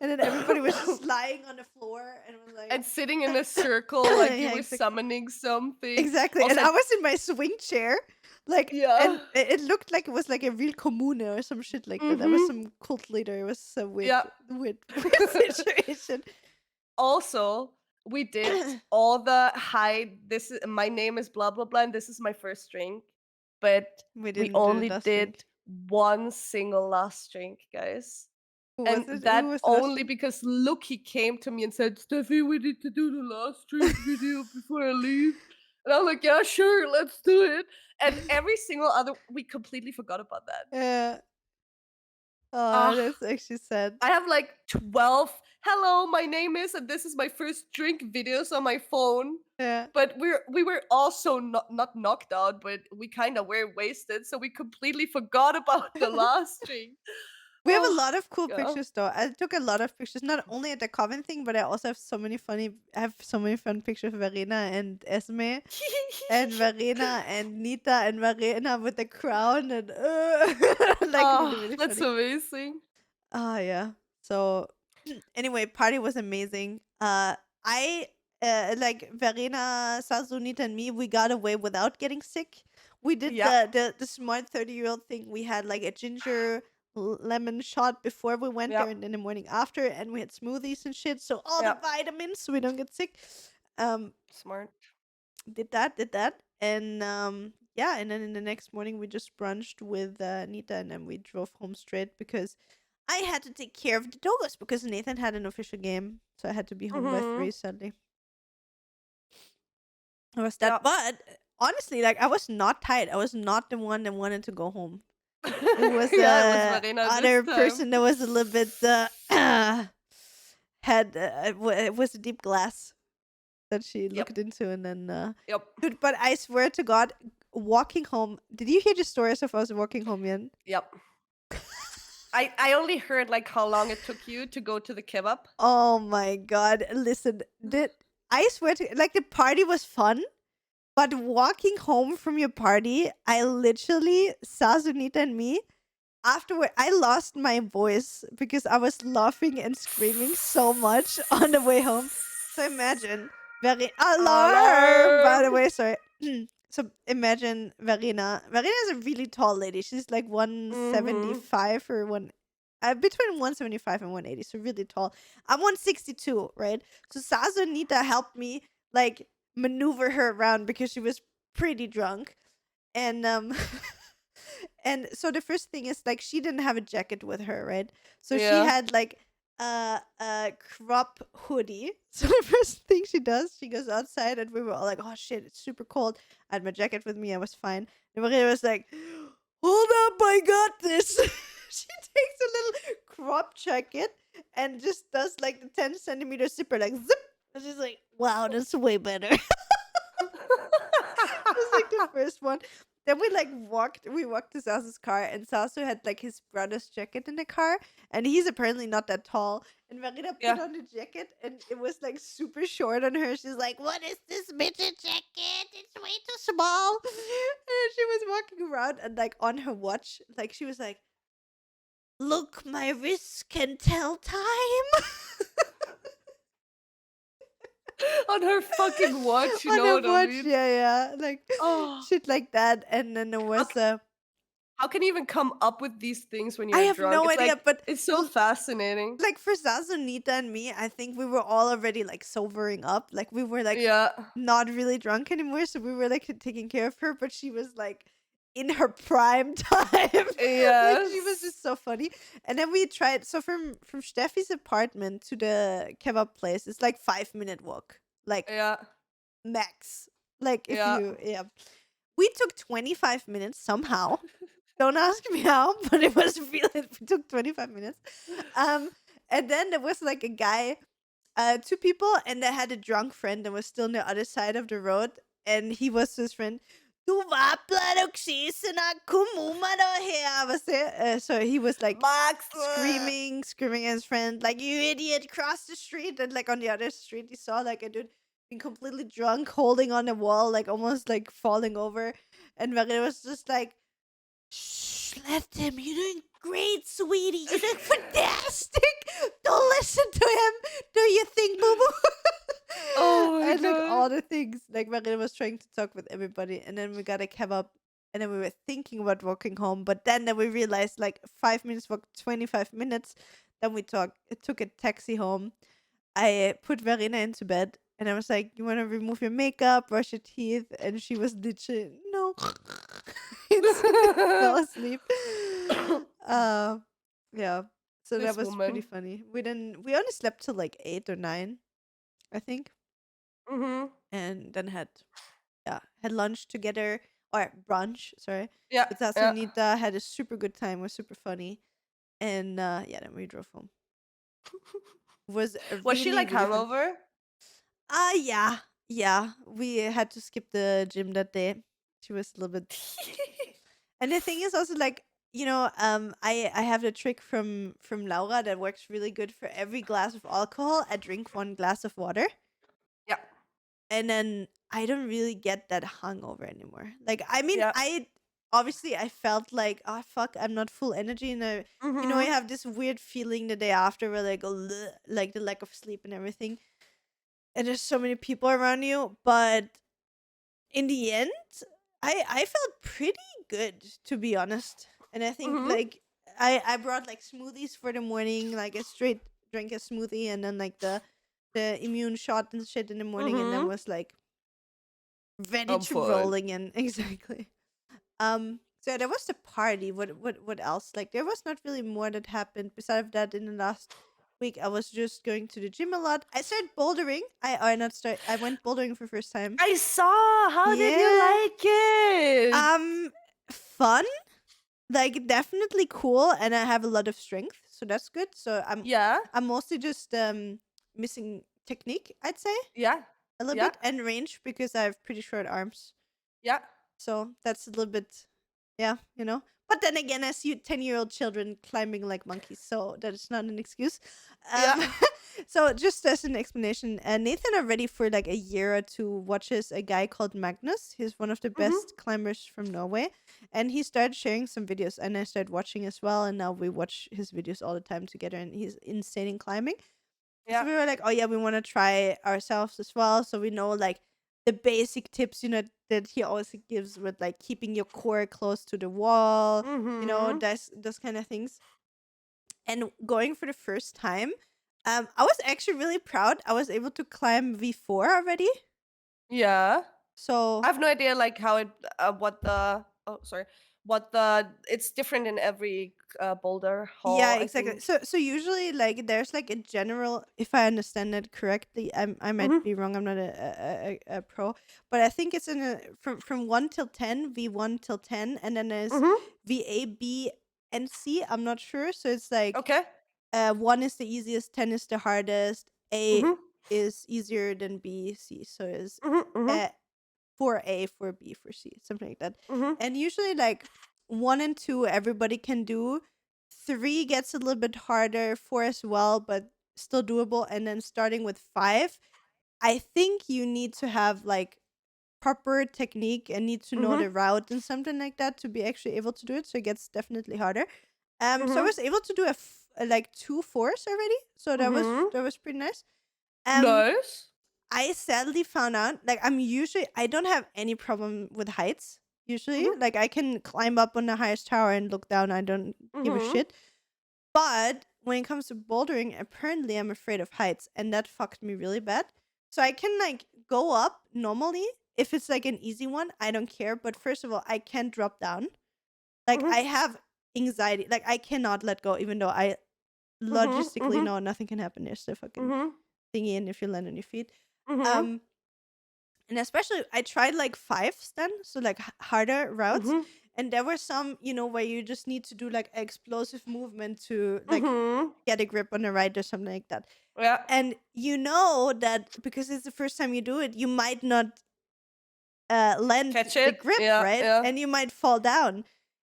And then everybody was just lying on the floor and was like, And sitting in a circle like you Yeah, were exactly. summoning something. Exactly. Also, And I was in my swing chair. Like, Yeah. and it looked like it was like a real commune or some shit like that. I was Mhm. some cult leader. It was so weird, Yeah. weird situation. Also, we did all the hi, my name is blah blah blah, and this is my first drink. But We we didn't do only the last did drink. one single last drink, guys. Who was And it? Who that was the last only drink? because Lucky came to me and said, Steffi, we need to do the last drink video before I leave. And I'm like, yeah, sure, let's do it. And every single other, we completely forgot about that. Yeah. Oh, Ah, that's actually sad. I have like 12, hello, my name is, and this is my first drink videos on my phone. Yeah. But we were also not knocked out, but we kind of were wasted, so we completely forgot about the last drink. We have a Oh, lot of cool God. pictures though. I took a lot of pictures, not only at the coven thing, but I also have I have so many fun pictures of Verena and Esme and Verena and Nita and Verena with the crown and like really, Oh, really that's funny. amazing. Oh yeah. So anyway, party was amazing. I like Verena, Sasu, Nita, and me. We got away without getting sick. We did Yep. the smart 30-year-old thing. We had like a ginger lemon shot before we went there, Yep. and in the morning after, and we had smoothies and shit. So all the Yep. vitamins, so we don't get sick. Um, Smart. did that, and yeah, and then in the next morning we just brunched with Nita, and then we drove home straight because I had to take care of the doggos because Nathan had an official game, so I had to be home by 3. Mm-hmm. Sadly, I was that. Yep. But honestly, like I was not tired. I was not the one that wanted to go home. It was Yeah, it was Verena other this time. person that was a little bit had it was a deep glass that she Yep. looked into, and then Yep. dude. But I swear to God, walking home. Did you hear the stories of us walking home, Yen? Yep. I only heard like how long it took you to go to the kebab. Oh my God! Listen, I swear to like the party was fun. But walking home from your party, I literally, Sazunita and me, afterward, I lost my voice because I was laughing and screaming so much on the way home. So imagine, alarm! By the Alarm. way, sorry. So imagine Verena. Verena is a really tall lady. She's like Mm-hmm. 175 or between 175 and 180. So really tall. I'm 162, right? So Sazu and Nita helped me like maneuver her around because she was pretty drunk. And and so the first thing is like she didn't have a jacket with her, right? So she Yeah. had like a crop hoodie. So the first thing she does, she goes outside, and we were all like, "Oh shit, it's super cold." I had my jacket with me. I was fine. And Maria was like, "Hold up, I got this." She takes a little crop jacket and just does like the 10 centimeter zipper, like zip. And she's like, "Wow, that's way better." It was like the first one. Then we walked to Sasu's car, and Sasu had like his brother's jacket in the car, and he's apparently not that tall. And Marina put Yeah. on the jacket, and it was like super short on her. She's like, "What is this midget jacket? It's way too small." And she was walking around, and like on her watch, like she was like, "Look, my wrist can tell time." On her fucking watch, you On know her what I watch, mean? yeah, like Oh, shit like that. And then there was how can you even come up with these things when I you're have drunk? no It's idea, like but it's so fascinating. like for Zazu, Nita, and me, I think we were all already like sobering up. Like we were like Yeah. not really drunk anymore, so we were like taking care of her, but she was like in her prime time. Like she was Yes. just so funny. And then we tried so from Steffi's apartment to the kebab place, it's like 5 minute walk. Like Yeah. max. Like if Yeah. you we took 25 minutes somehow. Don't ask me how, but it was really it took 25 minutes. And then there was like a guy, 2 people, and they had a drunk friend that was still on the other side of the road, and he was his friend. Du vapplar och kisarna, kom då här. Was it? So he was like Max. screaming at his friend, like, "You idiot, cross the street." And like on the other street, he saw like a dude being completely drunk, holding on the wall, like almost like falling over. And Maria was just like, "Shh, let him. You're doing great, sweetie. You're doing fantastic. Don't listen to him. Do you think, boo boo?" Oh my And like God. all the things. Like Maria was trying to talk with everybody, and then we got a kebab, and then we were thinking about walking home, but then we realized like 5 minutes walk, 25 minutes. Then we took a taxi home. I put Verena into bed, and I was like, "You want to remove your makeup, brush your teeth?" And she was literally no. Fell asleep. uh, yeah. So that This was pretty woman. funny. We only slept till like 8 or 9, I think, Mm-hmm. and then had lunch together or brunch. Sorry, Yeah, with yeah. Anita. Had a super good time. Was super funny, and yeah, then we drove home. Was a Was she really like really fun. hungover? Yeah, yeah. We had to skip the gym that day. She was a little bit. And the thing is also like, I have the trick from Laura that works really good for every glass of alcohol. I drink 1 glass of water, Yeah, and then I don't really get that hungover anymore. Like, I mean, yeah. I obviously I felt like, oh fuck, I'm not full energy, and I Mm-hmm. have this weird feeling the day after where like, like the lack of sleep and everything, and there's so many people around you, but in the end, I felt pretty good, to be honest. And I think Mm-hmm. like I brought like smoothies for the morning, like a straight drank a smoothie, and then like the immune shot and shit in the morning, and then Mm-hmm. was like ready I'm to fine. roll again. Exactly. So there was the party. What else? Like there was not really more that happened besides that in the last week. I was just going to the gym a lot. I started bouldering. I went bouldering for first time. I saw. How did you Yeah. like it? Fun, like definitely cool, and I have a lot of strength, so that's good. So Yeah, I'm mostly just missing technique, I'd say, yeah, a little yeah, bit, and range because I have pretty short arms. yeah, So that's a little bit, yeah, you know. But then again, I see 10-year-old children climbing like monkeys, so that is not an excuse. yeah. Um, so just as an explanation, Nathan already for like a year or two watches a guy called Magnus. He's one of the Mm-hmm. best climbers from Norway, and he started sharing some videos, and I started watching as well. And now we watch his videos all the time together, and he's insane in climbing. So Yeah. we were like, oh yeah, we want to try ourselves as well. So we know like the basic tips, that he also gives with like keeping your core close to the wall, Mm-hmm. those kind of things. And going for the first time, I was actually really proud. I was able to climb V4 already. Yeah. I So have no idea like how it what the oh sorry what the it's different in every boulder yeah, hall, I exactly. think. So usually like there's like a general, if I understand it correctly, I might Mm-hmm. be wrong. I'm not a pro, but I think it's in a from 1 till 10, V1 till 10, and then there's Mm-hmm. VA, B, and C. I'm not sure. So it's like Okay. 1 is the easiest, 10 is the hardest, A Mm-hmm. is easier than B, C. So it's Mm-hmm. Mm-hmm. uh 4A, 4B, 4C, something like that. Mm-hmm. And usually, like 1 and 2, everybody can do. 3 gets a little bit harder, 4 as well, but still doable. And then starting with 5, I think you need to have like proper technique and need to know Mm-hmm. the route and something like that to be actually able to do it. So it gets definitely harder. So I Mm-hmm. was able to do like 2 4s already. So Mm-hmm. that was pretty nice. Um, Nice. I sadly found out like I don't have any problem with heights usually. Mm-hmm. Like I can climb up on the highest tower and look down. I don't give a Mm-hmm. shit. But when it comes to bouldering, apparently I'm afraid of heights, and that fucked me really bad. So I can like go up normally if it's like an easy one. I don't care. But first of all, I can't drop down. Like Mm-hmm. I have anxiety. Like I cannot let go, even though I Mm-hmm. logistically Mm-hmm. know nothing can happen. There's the fucking Mm-hmm. thingy, and if you land on your feet. Mm-hmm. Um, and especially I tried like 5s then, so like harder routes. Mm-hmm. And there were some, where you just need to do like explosive movement to like Mm-hmm. get a grip on the ride or something like that. Yeah. And you know that because it's the first time you do it, you might not land Catch the it. grip, Yeah. right? Yeah. And you might fall down.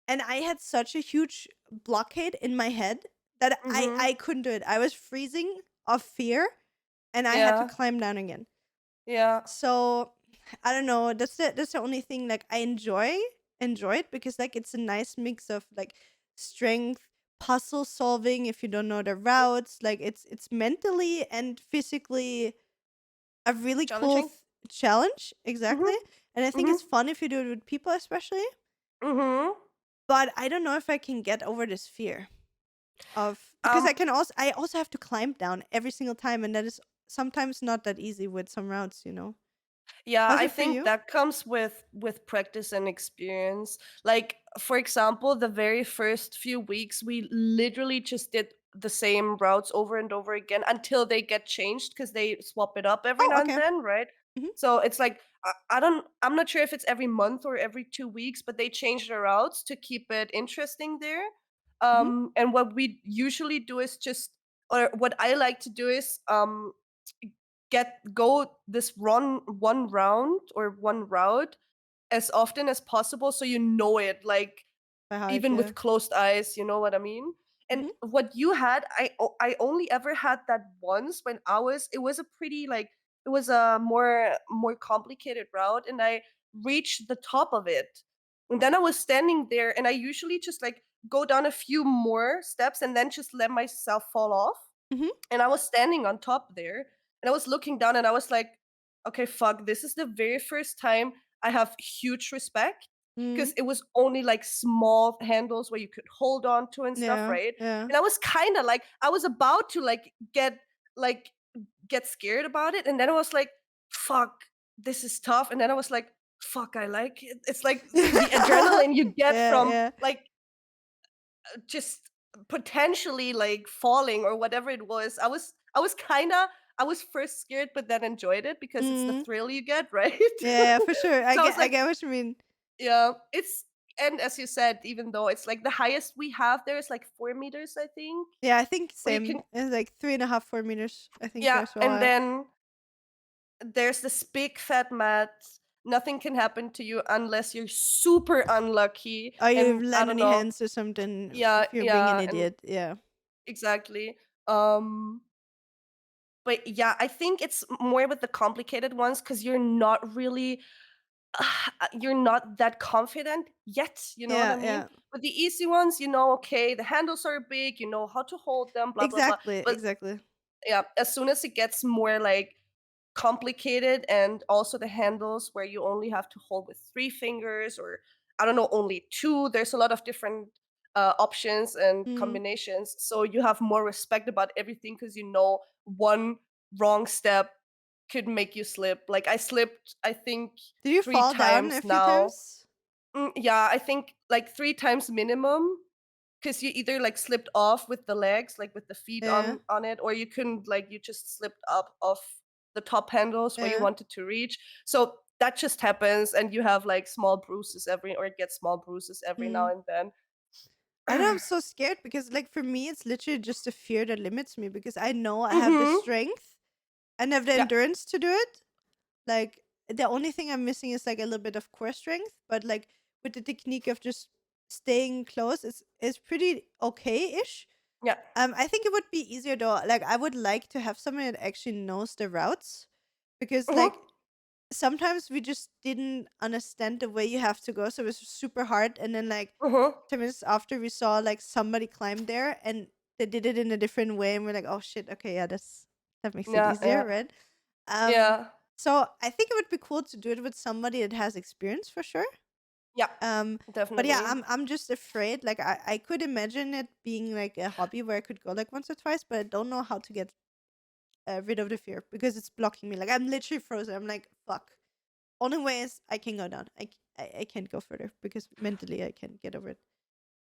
And I had such a huge blockade in my head that I Mm-hmm. I couldn't do it. I was freezing of fear, and I had to Yeah. climb down again. Yeah. So I don't know. That's the only thing like I enjoy it because like it's a nice mix of like strength, puzzle solving if you don't know the routes. Like it's mentally and physically a really cool Challenging. challenge, exactly. Mm-hmm. And I think Mm-hmm. it's fun if you do it with people, especially. Mm-hmm. But I don't know if I can get over this fear of because Um, I also have to climb down every single time, and that is sometimes not that easy with some routes. Yeah, How's I it for think you? that comes with practice and experience. Like for example, the very first few weeks we literally just did the same routes over and over again until they get changed because they swap it up every Oh, now and okay. then, right? Mhm. So it's like I'm not sure if it's every month or every 2 weeks, but they change the routes to keep it interesting there. Mhm. And what we usually do is just or what I like to do is get go this run one round or one route as often as possible so you know it like By heart, even yeah. with closed eyes, you know what I mean? And Mhm. what you had, I only ever had that once when I was it was a pretty like it was a more complicated route and I reached the top of it. And then I was standing there and I usually just like go down a few more steps and then just let myself fall off Mhm. and I was standing on top there and I was looking down and I was like, okay, fuck, this is the very first time I have huge respect because Mhm. it was only like small handles where you could hold on to and stuff, Yeah, right? yeah. And I was kind of like, I was about to like get scared about it. And then I was like, fuck, this is tough. And then I was like, fuck, I like it. It's like the adrenaline you get Yeah, from yeah. like just potentially like falling or whatever it was. I was first scared but then enjoyed it because it's the Mhm. thrill you get, right? Yeah, for sure. So I was I like, get what you mean. yeah, it's and as you said, even though it's like the highest we have there is like 4 meters, I think. Yeah, I think Or you can same. It's like 3.5, 4 meters, I think there yeah, as well. and Yeah. then there's this big fat mat. Nothing can happen to you unless you're super unlucky. Or you And I land don't on your know. hands or something Yeah, if you're being an yeah, and idiot. Yeah. exactly. Um But yeah, I think it's more with the complicated ones because you're not really you're not that confident yet, you know what I Yeah, mean? yeah. With the easy ones, you know, okay, the handles are big, you know how to hold them, blah blah blah. Exactly, But exactly. yeah, as soon as it gets more like complicated and also the handles where you only have to hold with 3 fingers or I don't know, only two, there's a lot of different options and Mm. combinations. So you have more respect about everything because you know one wrong step could make you slip. Like I slipped, I think Did you three fall down times a few now. times? Yeah, I think like 3 times minimum. Because you either like slipped off with the legs, like with the feet Yeah, on it, or you couldn't like you just slipped up off the top handles where you yeah. wanted to reach. So that just happens, and you have like small bruises every or get small bruises every now Mm. and then. I know I'm so scared because like for me it's literally just a fear that limits me because I know I have the Mhm. strength and have the Yeah. endurance to do it. Like the only thing I'm missing is like a little bit of core strength, but like with the technique of just staying close, it's pretty okay-ish. Yeah. I think it would be easier though. Like I would like to have someone that actually knows the routes because Mhm. like sometimes we just didn't understand the way you have to go, so it was super hard. And then like Mhm. 10 minutes after, we saw like somebody climb there and they did it in a different way, and we're like, oh shit, okay, yeah, that makes it Yeah. easier, Yeah. right? Um, Yeah. so I think it would be cool to do it with somebody that has experience for sure. Yeah. Um, but yeah, Definitely. I'm just afraid. Like I could imagine it being like a hobby where I could go like once or twice, but I don't know how to get rid of the fear because it's blocking me. Like I'm literally frozen. I'm like, fuck. Only way is I can go down. I can't go further because mentally I can't get over it.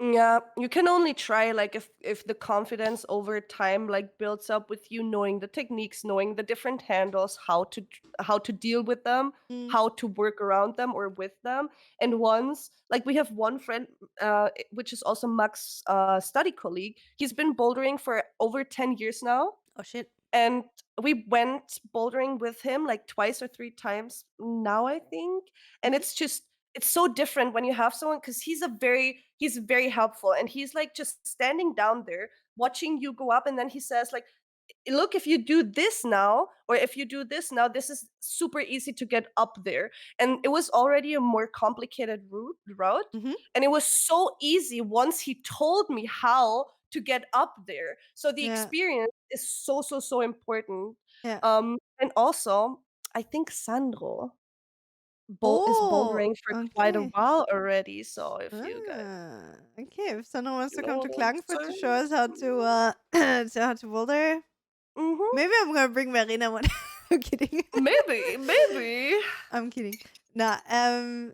Yeah, you can only try like if the confidence over time like builds up with you knowing the techniques, knowing the different handles, how to deal with them, Mm. how to work around them or with them. And once like we have one friend which is also Max's study colleague. He's been bouldering for over 10 years now Oh shit. and we went bouldering with him like twice or 3 times now, I think. And Hmm. it's so different when you have someone because he's very helpful and he's like just standing down there watching you go up and then he says like look, if you do this now or if you do this now, this is super easy to get up there. And it was already a more complicated route Hmm. and it was so easy once he told me how to get up there. So the Yeah. experience is so important. Yeah. And also I think Sandro is Oh. bouldering for quite a Okay. while already, so if you guys Okay. If someone wants you to know come what to I'm Klagenfurt to show saying. us how to how to boulder, Mhm. maybe I'm gonna bring Marina one. I'm kidding. Maybe. I'm kidding. Nah.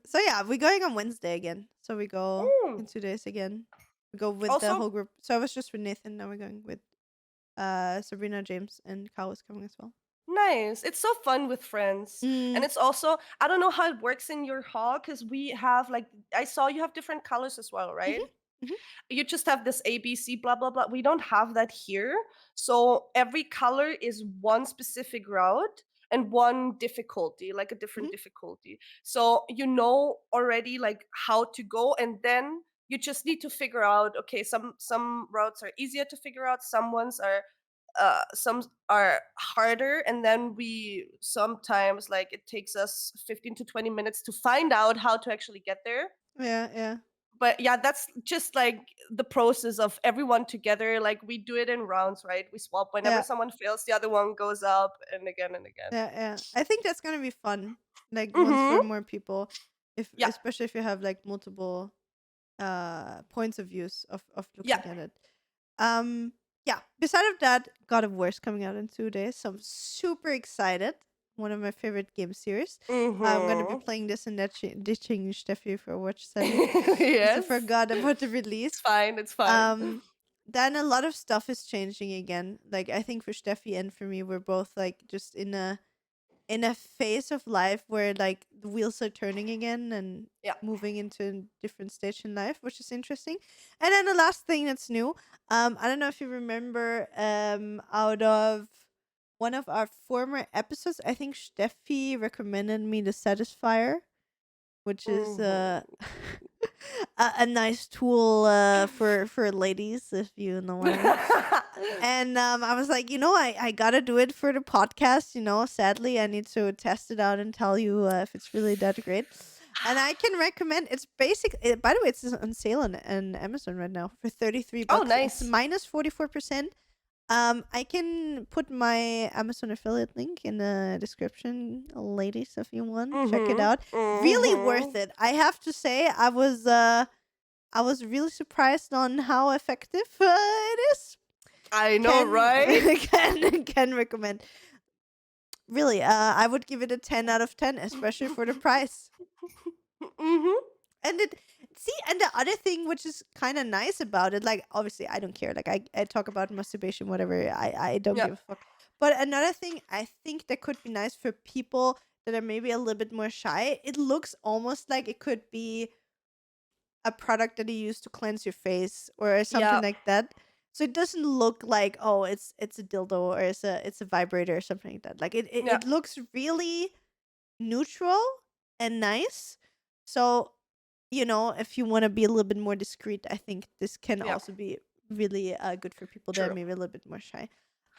So yeah, we're going on Wednesday again. So we go Mm. in 2 days again. We go with the Also, whole group. So I was just with Nathan. Now we're going with Sabrina, James, and Kyle is coming as well. nice. It's so fun with friends. And it's also, I don't know how it works in your hall because we have like, I saw you have different colors as well, right? Mhm. You just have this A, B, C, blah, blah, blah. We don't have that here. So every color is one specific route and one difficulty, like a different Mhm. difficulty. So you know already like how to go, and then you just need to figure out, okay, some routes are easier to figure out, some are harder, and then we sometimes like it takes us 15 to 20 minutes to find out how to actually get there. Yeah. But yeah, that's just like the process of everyone together. Like we do it in rounds, right? We swap whenever Yeah. someone fails, the other one goes up, and again and again. Yeah. I think that's gonna be fun. Like once Mm-hmm. for more people, Yeah. especially if you have like multiple points of views of Yeah. looking at it. Yeah. Beside of that, God of War is coming out in 2 days, so I'm super excited. One of my favorite game series. I'm gonna be Mm-hmm. playing this and ditching Steffi for Watch 7. I Yes. forgot about the It's release. fine. It's fine. Then a lot of stuff is changing again. Like I think for Steffi and for me, we're both like just in a phase of life where like the wheels are turning again and Yeah. moving into a different stage in life, which is interesting. And then the last thing that's new, I don't know if you remember, out of one of our former episodes, I think Steffi recommended me the Satisfier, which is Mhm. a nice tool for ladies, if you know what I mean. And I was like, I gotta do it for the podcast. Sadly, I need to test it out and tell you if it's really that great. And I can recommend. It's basic. By the way, it's on sale on Amazon right now for $33. Oh, It's nice. minus 44%. I can put my Amazon affiliate link in the description, ladies, if you want. Check it Mm-hmm. out. Really worth it. I have to say, I was really surprised on how effective it is. I know, right? Can recommend. Really, I would give it a 10 out of 10, especially for the price. Mm-hmm. And the other thing which is kind of nice about it, like obviously I don't care. Like I talk about masturbation, whatever. I don't Yeah. give a fuck. But another thing I think that could be nice for people that are maybe a little bit more shy, it looks almost like it could be a product that you use to cleanse your face or something Yeah. like that. So it doesn't look like, oh, it's a dildo or it's a vibrator or something like that. Like Yeah. it looks really neutral and nice. So, if you want to be a little bit more discreet, I think this can Yeah. also be really good for people that are True. maybe a little bit more shy.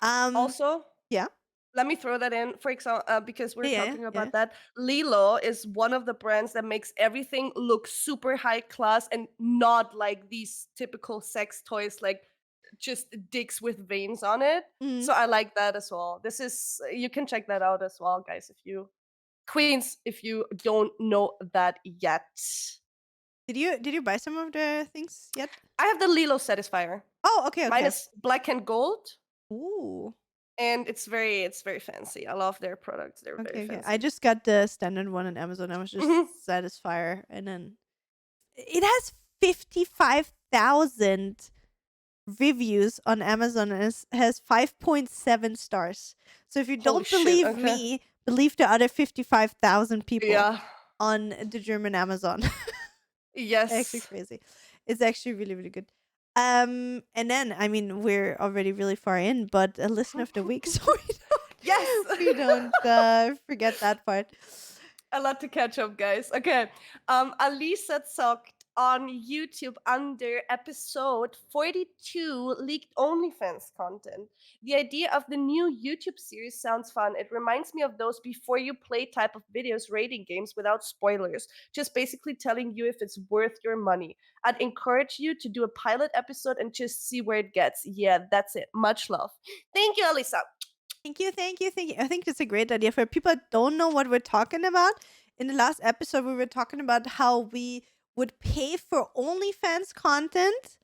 Also, Yeah. let me throw that in. For example, because we're Yeah. talking about that, Lilo is one of the brands that makes everything look super high class and not like these typical sex toys, like just dicks with veins on it. Mm. So I like that as well. You can check that out as well, guys, Queens, if you don't know that yet. Did you buy some of the things yet? I have the Lilo Satisfier. Oh, okay. Mine is black and gold. Ooh. And it's very fancy. I love their products. They're very Okay. fancy. I just got the standard one on Amazon. I was just Satisfier, and then it has 55,000 reviews on Amazon and has 5.7 stars. So if you Holy don't shit, believe okay. me, believe the other 55,000 people Yeah. on the German Amazon. Yes. Actually crazy. It's actually really, really good. And then we're already really far in, but a listen of the week, so Yes. we don't forget that part. A lot to catch up, guys. Okay. Alisa talked on YouTube under episode 42 leaked OnlyFans content. The idea of the new YouTube series sounds fun. It reminds me of those before you play type of videos rating games without spoilers, just basically telling you if it's worth your money. I'd encourage you to do a pilot episode and just see where it gets. Yeah, that's it. Much love. Thank you, Alisa. Thank you. I think it's a great idea for people that don't know what we're talking about. In the last episode, we were talking about how we would pay for OnlyFans content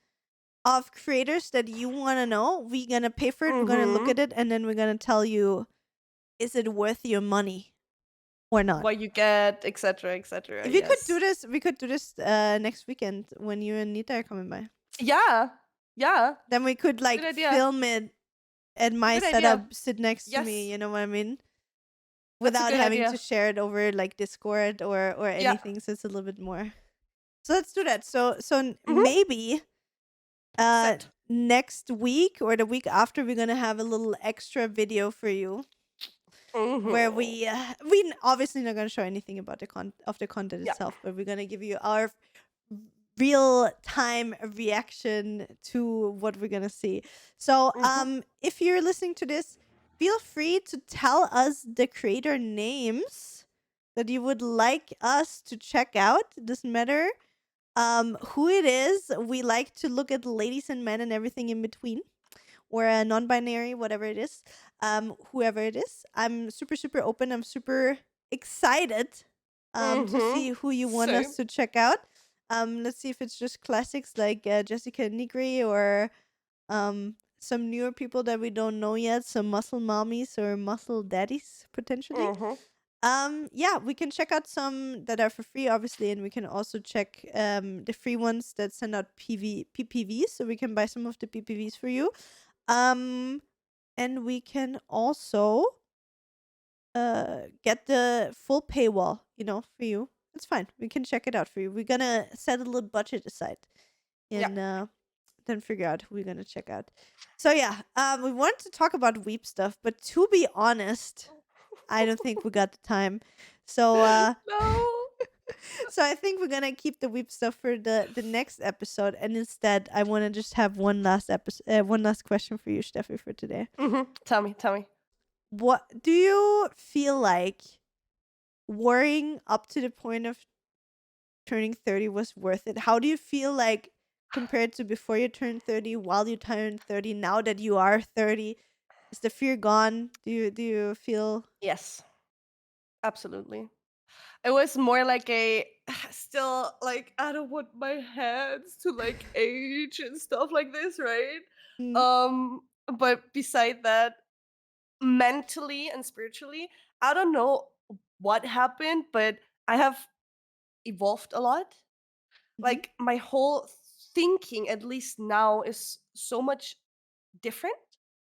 of creators that you want to know. We're going to pay for it. We're going to look at it, and then we're going to tell you is it worth your money or not? What you get, etc., etc. If we could Yes. do this, next weekend when you and Nita are coming by. Yeah. Yeah. Then we could Good like idea. film it at my Good idea. setup, sit next to me, Yes. you know what I mean? That's a Without good having idea. to share it over like Discord or Yeah. anything, so it's a little bit more. So let's do that. So Mhm. maybe Set. next week or the week after, we're gonna have a little extra video for you where Mhm. we obviously not gonna show anything about the content Yeah. itself, but we're gonna give you our real time reaction to what we're gonna see. So Mhm. if you're listening to this, feel free to tell us the creator names that you would like us to check out. It doesn't matter who it is. We like to look at ladies and men and everything in between, or a non-binary, whatever it is, whoever it is. I'm super super open. I'm super excited to see Mhm. who you want us Same. to check out. Let's see if it's just classics like Jessica Nigri, or some newer people that we don't know yet, some muscle mommies or muscle daddies potentially. Mhm. Yeah, we can check out some that are for free, obviously, and we can also check the free ones that send out PPVs, so we can buy some of the PPVs for you. And we can also get the full paywall, for you. It's fine. We can check it out for you. We're gonna set a little budget aside Yeah. and then figure out who we're gonna check out. So yeah, we wanted to talk about weep stuff, but to be honest, I don't think we got the time. So No. so I think we're gonna keep the weep stuff for the next episode, and instead I want to just have one last question for you, Steffi, for today. Mhm. Tell me. Tell me. What do you feel like worrying up to the point of turning 30 was worth it? How do you feel like compared to before you turned 30, while you turned 30, now that you are 30? Is the fear gone? Do you feel Yes. Absolutely. It was more like a still like I don't want my hands to like age and stuff like this, right? mm, Um but beside that, mentally and spiritually, I don't know what happened, but I have evolved a lot. mhm, Like my whole thinking, at least now, is so much different.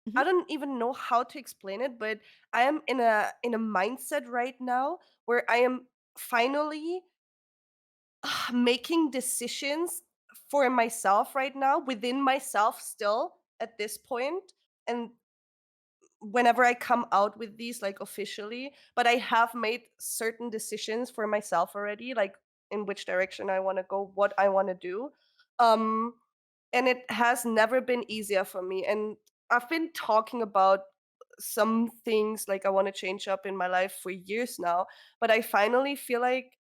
mhm, I don't even know how to explain it, but I am in a mindset right now where I am finally making decisions for myself right now, within myself still at this point, and whenever I come out with these like officially, but I have made certain decisions for myself already, like in which direction I want to go, what I want to do. Um and it has never been easier for me, and I've been talking about some things like I want to change up in my life for years now, but I finally feel like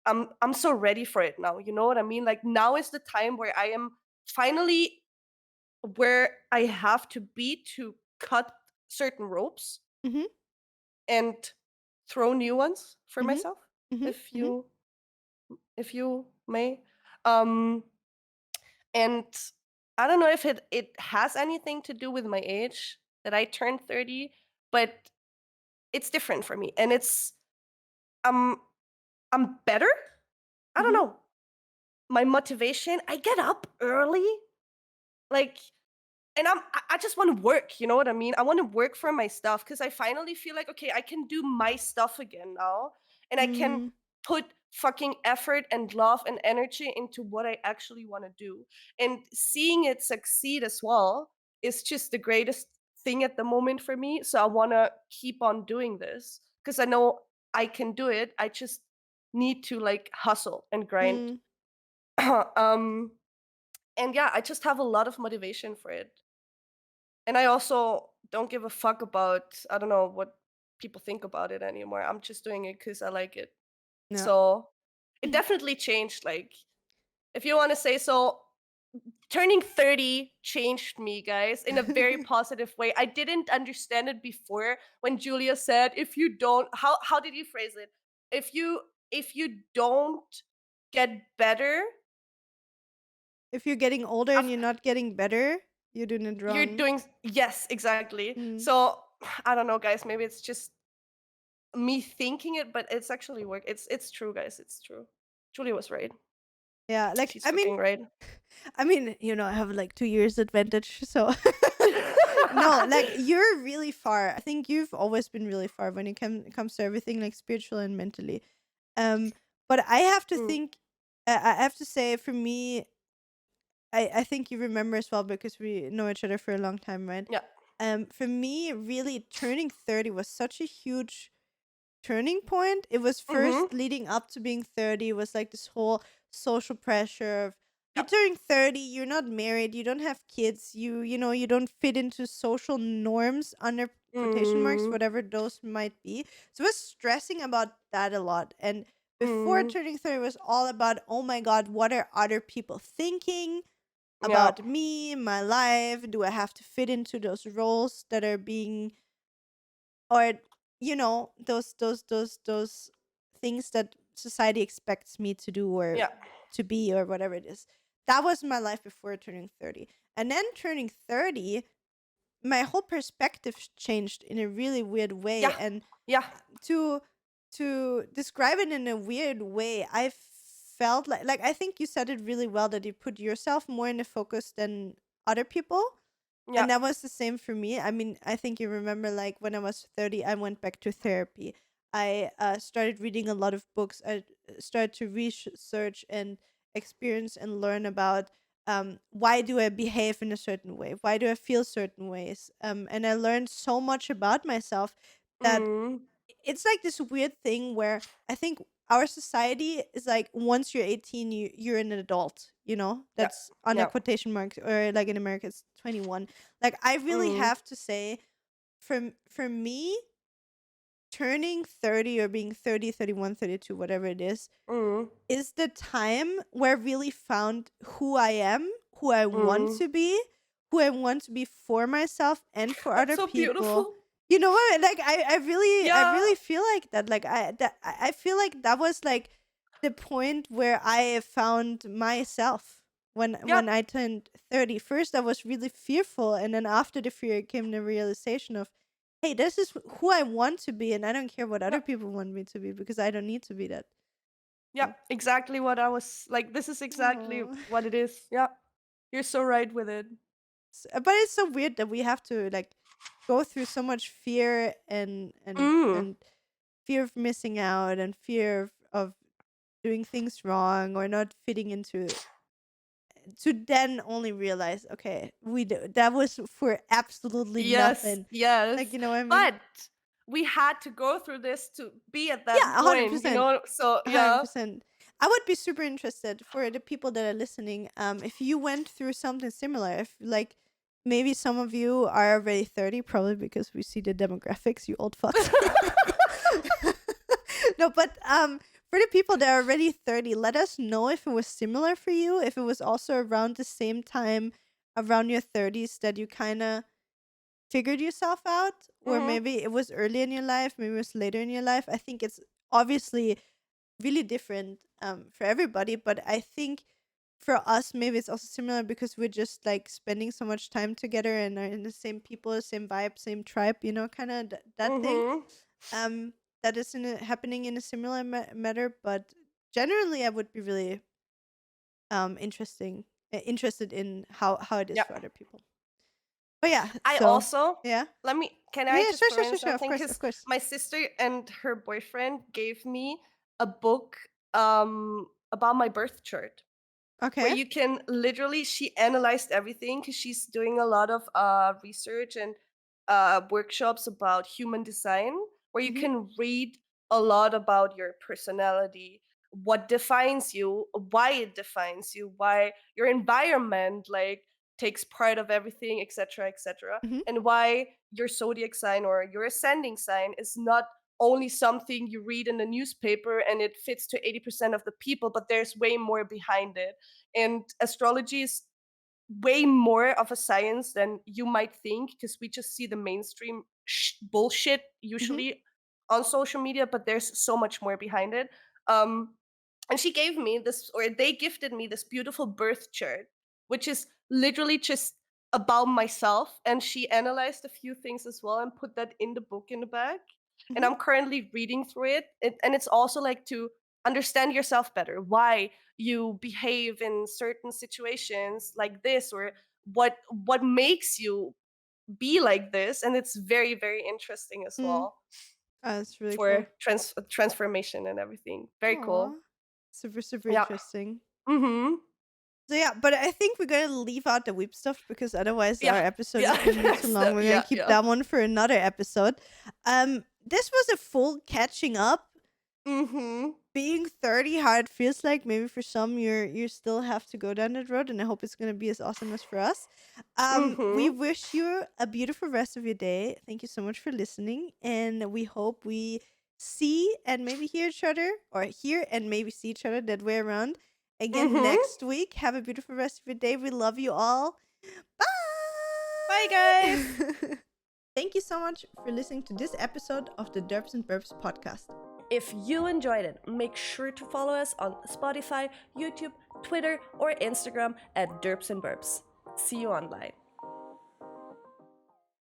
I'm so ready for it now. You know what I mean? Like now is the time where I am finally where I have to be to cut certain ropes mhm, and throw new ones for mhm, myself, mhm, if mhm, you may. Um and I don't know if it has anything to do with my age that I turned 30, but it's different for me, and it's um I'm better. I don't mhm, know. My motivation, I get up early, like, and I just want to work, you know what I mean? I want to work for my stuff because I finally feel like, okay, I can do my stuff again now, and I can mm, put fucking effort and love and energy into what I actually want to do. And seeing it succeed as well is just the greatest thing at the moment for me. So I want to keep on doing this because I know I can do it. I just need to like hustle and grind. mm. um and yeah, I just have a lot of motivation for it. And I also don't give a fuck about, I don't know what people think about it anymore. I'm just doing it because I like it. No. So it definitely changed. Like, if you want to say so, turning 30 changed me, guys, in a very positive way. I didn't understand it before when Julia said, if you don't, how did you phrase it? If you don't get better, If you're getting older and af- you're not getting better, you're doing it you're wrong. doing, yes, exactly. Mm. So I don't know, guys, maybe it's just me thinking it, but it's actually work. It's true, guys. It's true. Julia was right. Yeah, like She's I mean, freaking right. I have like 2 years advantage, so no, like you're really far. I think you've always been really far when it comes to everything like spiritual and mentally. Um, but I have to Mm, think, I have to say, for me, I think you remember as well because we know each other for a long time, right? yeah. For me, really turning 30 was such a huge turning point. It was Mhm. first leading up to being 30, was like this whole social pressure of you're Yep. turning 30, you're not married, you don't have kids, you don't fit into social norms under quotation marks, Mm, whatever those might be. So I was stressing about that a lot. And before mm, turning 30 was all about, oh my god, what are other people thinking yeah. about me, my life? Do I have to fit into those roles that are being, or those things that society expects me to do or Yeah. to be or whatever it is. That was my life before turning 30. And then turning 30, my whole perspective changed in a really weird way. Yeah. And Yeah. to describe it in a weird way, I felt like I think you said it really well, that you put yourself more in the focus than other people. Yeah. And that was the same for me. I mean, I think you remember, like, when I was 30, I went back to therapy. I started reading a lot of books. I started to research and experience and learn about, why do I behave in a certain way? Why do I feel certain ways? And I learned so much about myself that Mm, it's like this weird thing where I think our society is like, once you're 18, you're an adult, yeah. that's under Yeah. quotation marks, or like in America it's 21. Like, I really Mm, have to say, for me, turning 30 or being 30, 31, 32, whatever it mm, is the time where I really found who I am, mm. who I want to be for myself and for That's other so people. beautiful. You know what? Like, I really Yeah. feel like that. Like, I feel like that was like the point where I found myself Yeah. when I turned 30. First, I was really fearful, and then after the fear came the realization of, hey, this is who I want to be, and I don't care what Yeah. other people want me to be, because I don't need to be that. Yeah. Exactly what I was like. This is exactly Oh. what it is. Yeah. You're so right with it. But it's so weird that we have to, like, go through so much fear Mm. and fear of missing out, and fear of doing things wrong or not fitting into, to then only realize, okay, that was for absolutely Yes. nothing. Like, Yes. you know what I mean? But we had to go through this to be at that Yeah, a hundred point, you percent, know? So, a hundred yeah. percent. I would be super interested, for the people that are listening, if you went through something similar, if, like, maybe some of you are already 30, probably because we see the demographics, you old fucks. No, but for the people that are already 30, let us know if it was similar for you, if it was also around the same time, around your 30s, that you kind of figured yourself out, or Mhm. maybe it was early in your life, maybe it was later in your life. I think it's obviously really different, for everybody, but I think for us maybe it's also similar because we're just like spending so much time together and are in the same people, same vibe, same tribe, kind of that thing, Mhm. um that is happening in a similar matter. But generally I would be really interested in how it is Yeah. for other people. But yeah, I so also yeah. can Yeah, I yeah, just sure, throw sure, in sure, sure, of something? course, of Because course. my sister and her boyfriend gave me a book about my birth chart, where Okay. you can literally, she analyzed everything because she's doing a lot of research and workshops about human design, where you Mm-hmm. can read a lot about your personality, what defines you, why it defines you, why your environment like takes part of everything, etc., etc., Mm-hmm. and why your zodiac sign or your ascending sign is not only something you read in the newspaper and it fits to 80% of the people, but there's way more behind it. And astrology is way more of a science than you might think, because we just see the mainstream bullshit Mm-hmm. usually on social media, but there's so much more behind it. um and she gave me this, or they gifted me this beautiful birth chart, which is literally just about myself, and she analyzed a few things as well and put that in the book in the back. and I'm currently reading through it, and it's also like to understand yourself better, why you behave in certain situations like this, or what makes you be like this, and it's very, very interesting as Mm. well That's really cool. for transformation and everything. Very Aw. cool. Super, super Yeah. interesting. Mm-hmm. So yeah, but I think we're gonna leave out the weeb stuff because otherwise our Yeah. episode Yeah. is gonna be too long. We're gonna keep that one for another episode. This was a full catching up. Mm-hmm. Being 30, how it feels like. Maybe for some you still have to go down that road, and I hope it's gonna be as awesome as for us. We Mm-hmm. wish you a beautiful rest of your day. Thank you so much for listening, and we hope we see and maybe hear each other, or hear and maybe see each other that way around again Mm-hmm. next week. Have a beautiful rest of your day. We love you all. Bye. Bye, guys. Thank you so much for listening to this episode of the Derps and Burps podcast. If you enjoyed it, make sure to follow us on Spotify, YouTube, Twitter, or Instagram at derps'nburps. See you online.